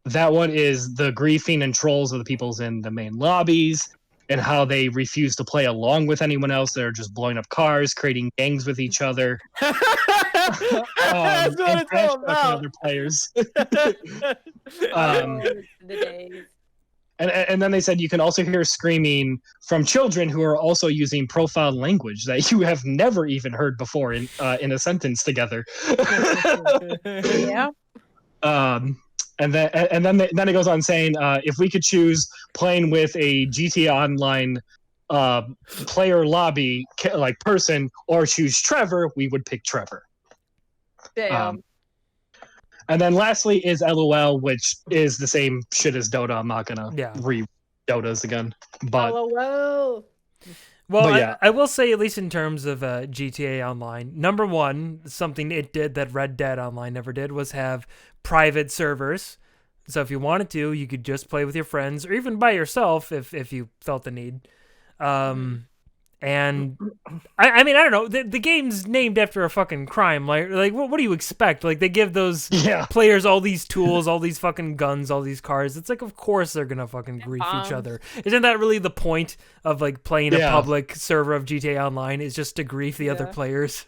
That one is the griefing and trolls of the people's in the main lobbies and how they refuse to play along with anyone else. They're just blowing up cars, creating gangs with each other. That's what and it's all about. other players. The days. And then they said you can also hear screaming from children who are also using profound language that you have never even heard before in a sentence together. Yeah. And then it goes on saying if we could choose playing with a GTA Online player lobby like person or choose Trevor, we would pick Trevor. Damn. And then lastly is LOL, which is the same shit as Dota. I'm not gonna read Dotas again. But LOL. Well, but yeah. I will say, at least in terms of GTA Online, number one, something it did that Red Dead Online never did was have private servers. So if you wanted to, you could just play with your friends or even by yourself if you felt the need. And I mean, I don't know. The game's named after a fucking crime. Like what do you expect? Like they give those players all these tools, all these fucking guns, all these cars. It's like, of course they're gonna fucking grief each other. Isn't that really the point of like playing a public server of GTA Online? Is just to grief the other players?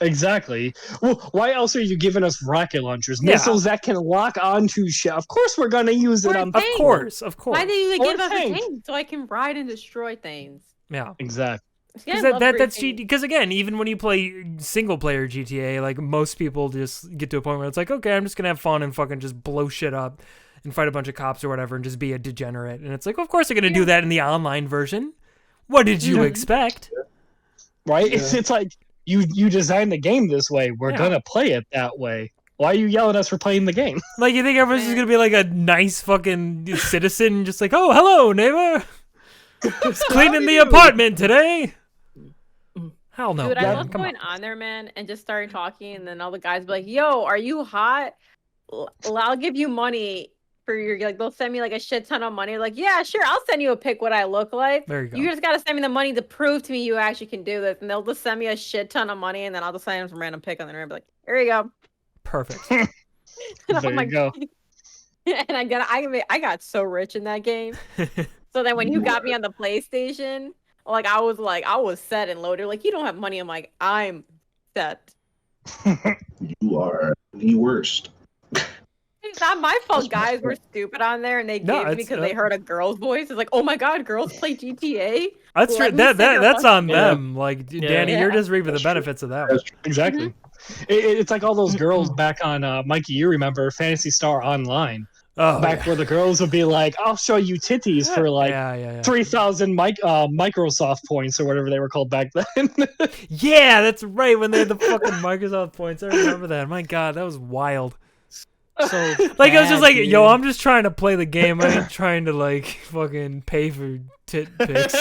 Exactly. Well, why else are you giving us rocket launchers, missiles that can lock onto shit? Of course, we're gonna use it on. Of course. Why do you give us a tank so I can ride and destroy things? Yeah, exactly. Because that's cheating. Because again, even when you play single player GTA, like most people just get to a point where it's like, okay, I'm just gonna have fun and fucking just blow shit up and fight a bunch of cops or whatever and just be a degenerate. And it's like, of course they're gonna do that in the online version. What did you expect? Right? Yeah. It's like you designed the game this way. We're gonna play it that way. Why are you yelling at us for playing the game? Like you think everyone's just gonna be like a nice fucking citizen, just like, oh, hello, neighbor. Just cleaning the apartment today. Hell no. Dude, I love going on there, man, and just starting talking, and then all the guys be like, yo, are you hot? I'll give you money for your, like, they'll send me like a shit ton of money. Like, yeah, sure, I'll send you a pic what I look like. There you go. You just gotta send me the money to prove to me you actually can do this. And they'll just send me a shit ton of money, and then I'll just send them some random pic on the internet and be like, here you go. Perfect. There you go. And I got so rich in that game. So then when you got me on the PlayStation, like I was set and loaded. Like, you don't have money. I'm like, I'm set. You are the worst. It's not my fault. Guys were stupid on there, and they gave me because they heard a girl's voice. It's like, oh my god, girls play GTA. That's true. That's on them. Like, Danny, you're just reaping the benefits of that. Exactly. It's like all those girls back on Mikey. You remember Phantasy Star Online? Where the girls would be like, I'll show you titties for like 3,000 Microsoft points or whatever they were called back then. Yeah, that's right. When they had the fucking Microsoft points. I remember that. My god, that was wild. So like, I was just like, yo, I'm just trying to play the game. I ain't trying to like fucking pay for tit pics.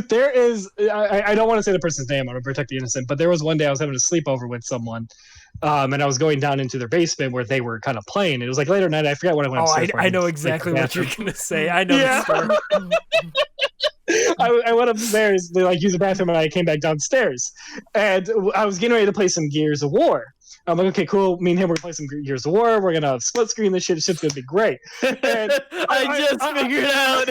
There is, I don't want to say the person's name, I want to protect the innocent, but there was one day I was having a sleepover with someone, and I was going down into their basement where they were kind of playing. It was like later at night, I forget what I went upstairs. I know exactly what you're going to say. I know the story. I went upstairs to like use the bathroom, and I came back downstairs, and I was getting ready to play some Gears of War. I'm like, okay, cool. Me and him, we're playing some Gears of War. We're gonna split screen this shit. Shit's gonna be great. And I just figured out.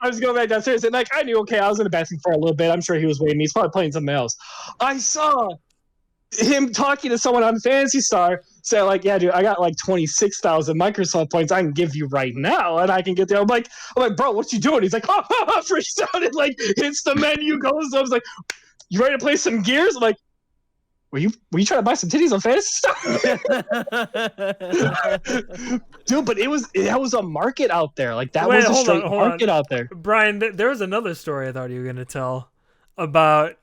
I was going back downstairs, and like I knew, okay, I was in the bathroom for a little bit. I'm sure he was waiting. He's probably playing something else. I saw him talking to someone on Phantasy Star, say like, yeah, dude, I got like 26,000 Microsoft points I can give you right now, and I can get there. I'm like, bro, what you doing? He's like, freaks out, and like hits the menu, goes. I was like, you ready to play some Gears? I'm like, were you trying to buy some titties on Phantasy Star? Dude, but that was a market out there. Like that was a straight market out there. Brian, there was another story I thought you were gonna tell about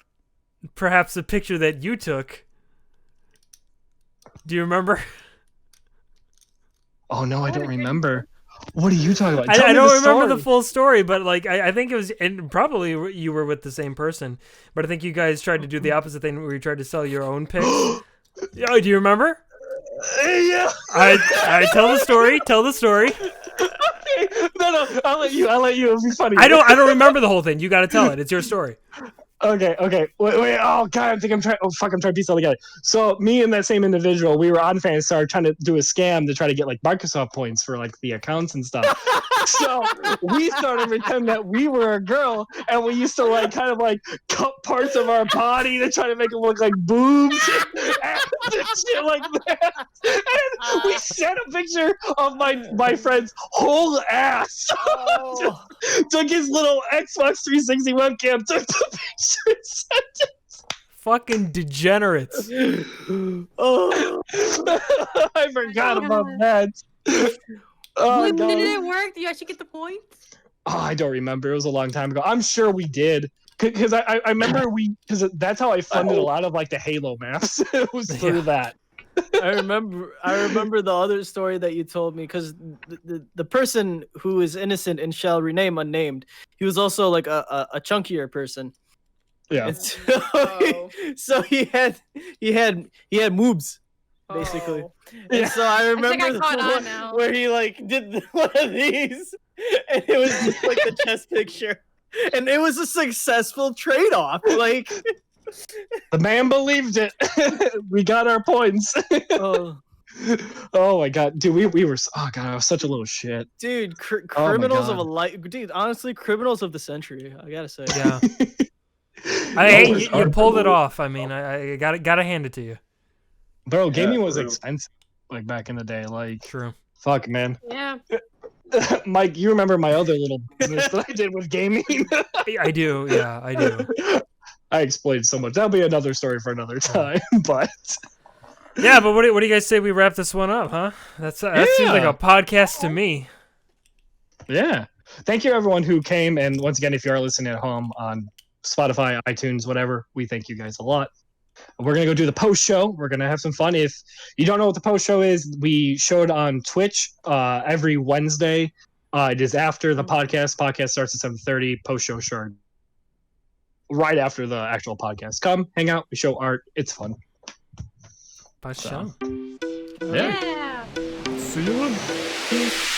perhaps a picture that you took Do you remember? Oh no, I What don't a great remember. What are you talking about? I don't remember the full story, but like I think it was, and probably you were with the same person. But I think you guys tried to do the opposite thing, where you tried to sell your own pics. Oh, do you remember? Yeah. I tell the story. Tell the story. No, I'll let you. It'll be funny. I don't remember the whole thing. You got to tell it. It's your story. Okay. Wait. Oh god, I'm trying to piece it all together. So me and that same individual, we were on Fan, started trying to do a scam to try to get like Microsoft points for like the accounts and stuff. So we started pretending that we were a girl, and we used to like kind of like cut parts of our body to try to make it look like boobs and shit like that. And we sent a picture of my friend's whole ass. Oh. Took his little Xbox 360 webcam, took the picture and sent it. Fucking degenerates. Oh. I forgot about that. Oh, Did God. it work? Did you actually get the points? Oh, I don't remember. It was a long time ago. I'm sure we did. Because I remember because that's how I funded a lot of like the Halo maps. It was through that. I remember the other story that you told me, because the person who is innocent and shall remain unnamed, he was also like a chunkier person. Yeah. And so he had moobs, basically. Oh. And so I remember think I the caught on one now. where he like did one of these, and it was just like the chest picture, and it was a successful trade-off. Like, The man believed it. We got our points. oh, Oh my god, dude, we were. Oh god, I was such a little shit. dude, Oh my criminals of God. a life, dude. Honestly, criminals of the century. I gotta say. Yeah. Those You are pulled it cool. off. I mean, I gotta hand it to you. Bro, gaming Yeah, was for real. expensive like back in the day. Like, True. fuck, man. Yeah. Mike, you remember my other little business that I did with gaming? I do. Yeah, I do. I explained so much. That'll be another story for another time. But Yeah, but what do you guys say we wrap this one up, huh? That seems like Yeah. a podcast to me. yeah, thank you everyone who came. And once again, if you are listening at home on Spotify, iTunes, whatever, we thank you guys a lot. We're gonna go do the post show. We're gonna have some fun. If you don't know what the post show is, we show it on Twitch every Wednesday. It is after the podcast. Podcast starts at 7:30. Post show sure right after the actual podcast. Come hang out. We show art. It's fun. Bye, So. show. Yeah. Yeah. See you.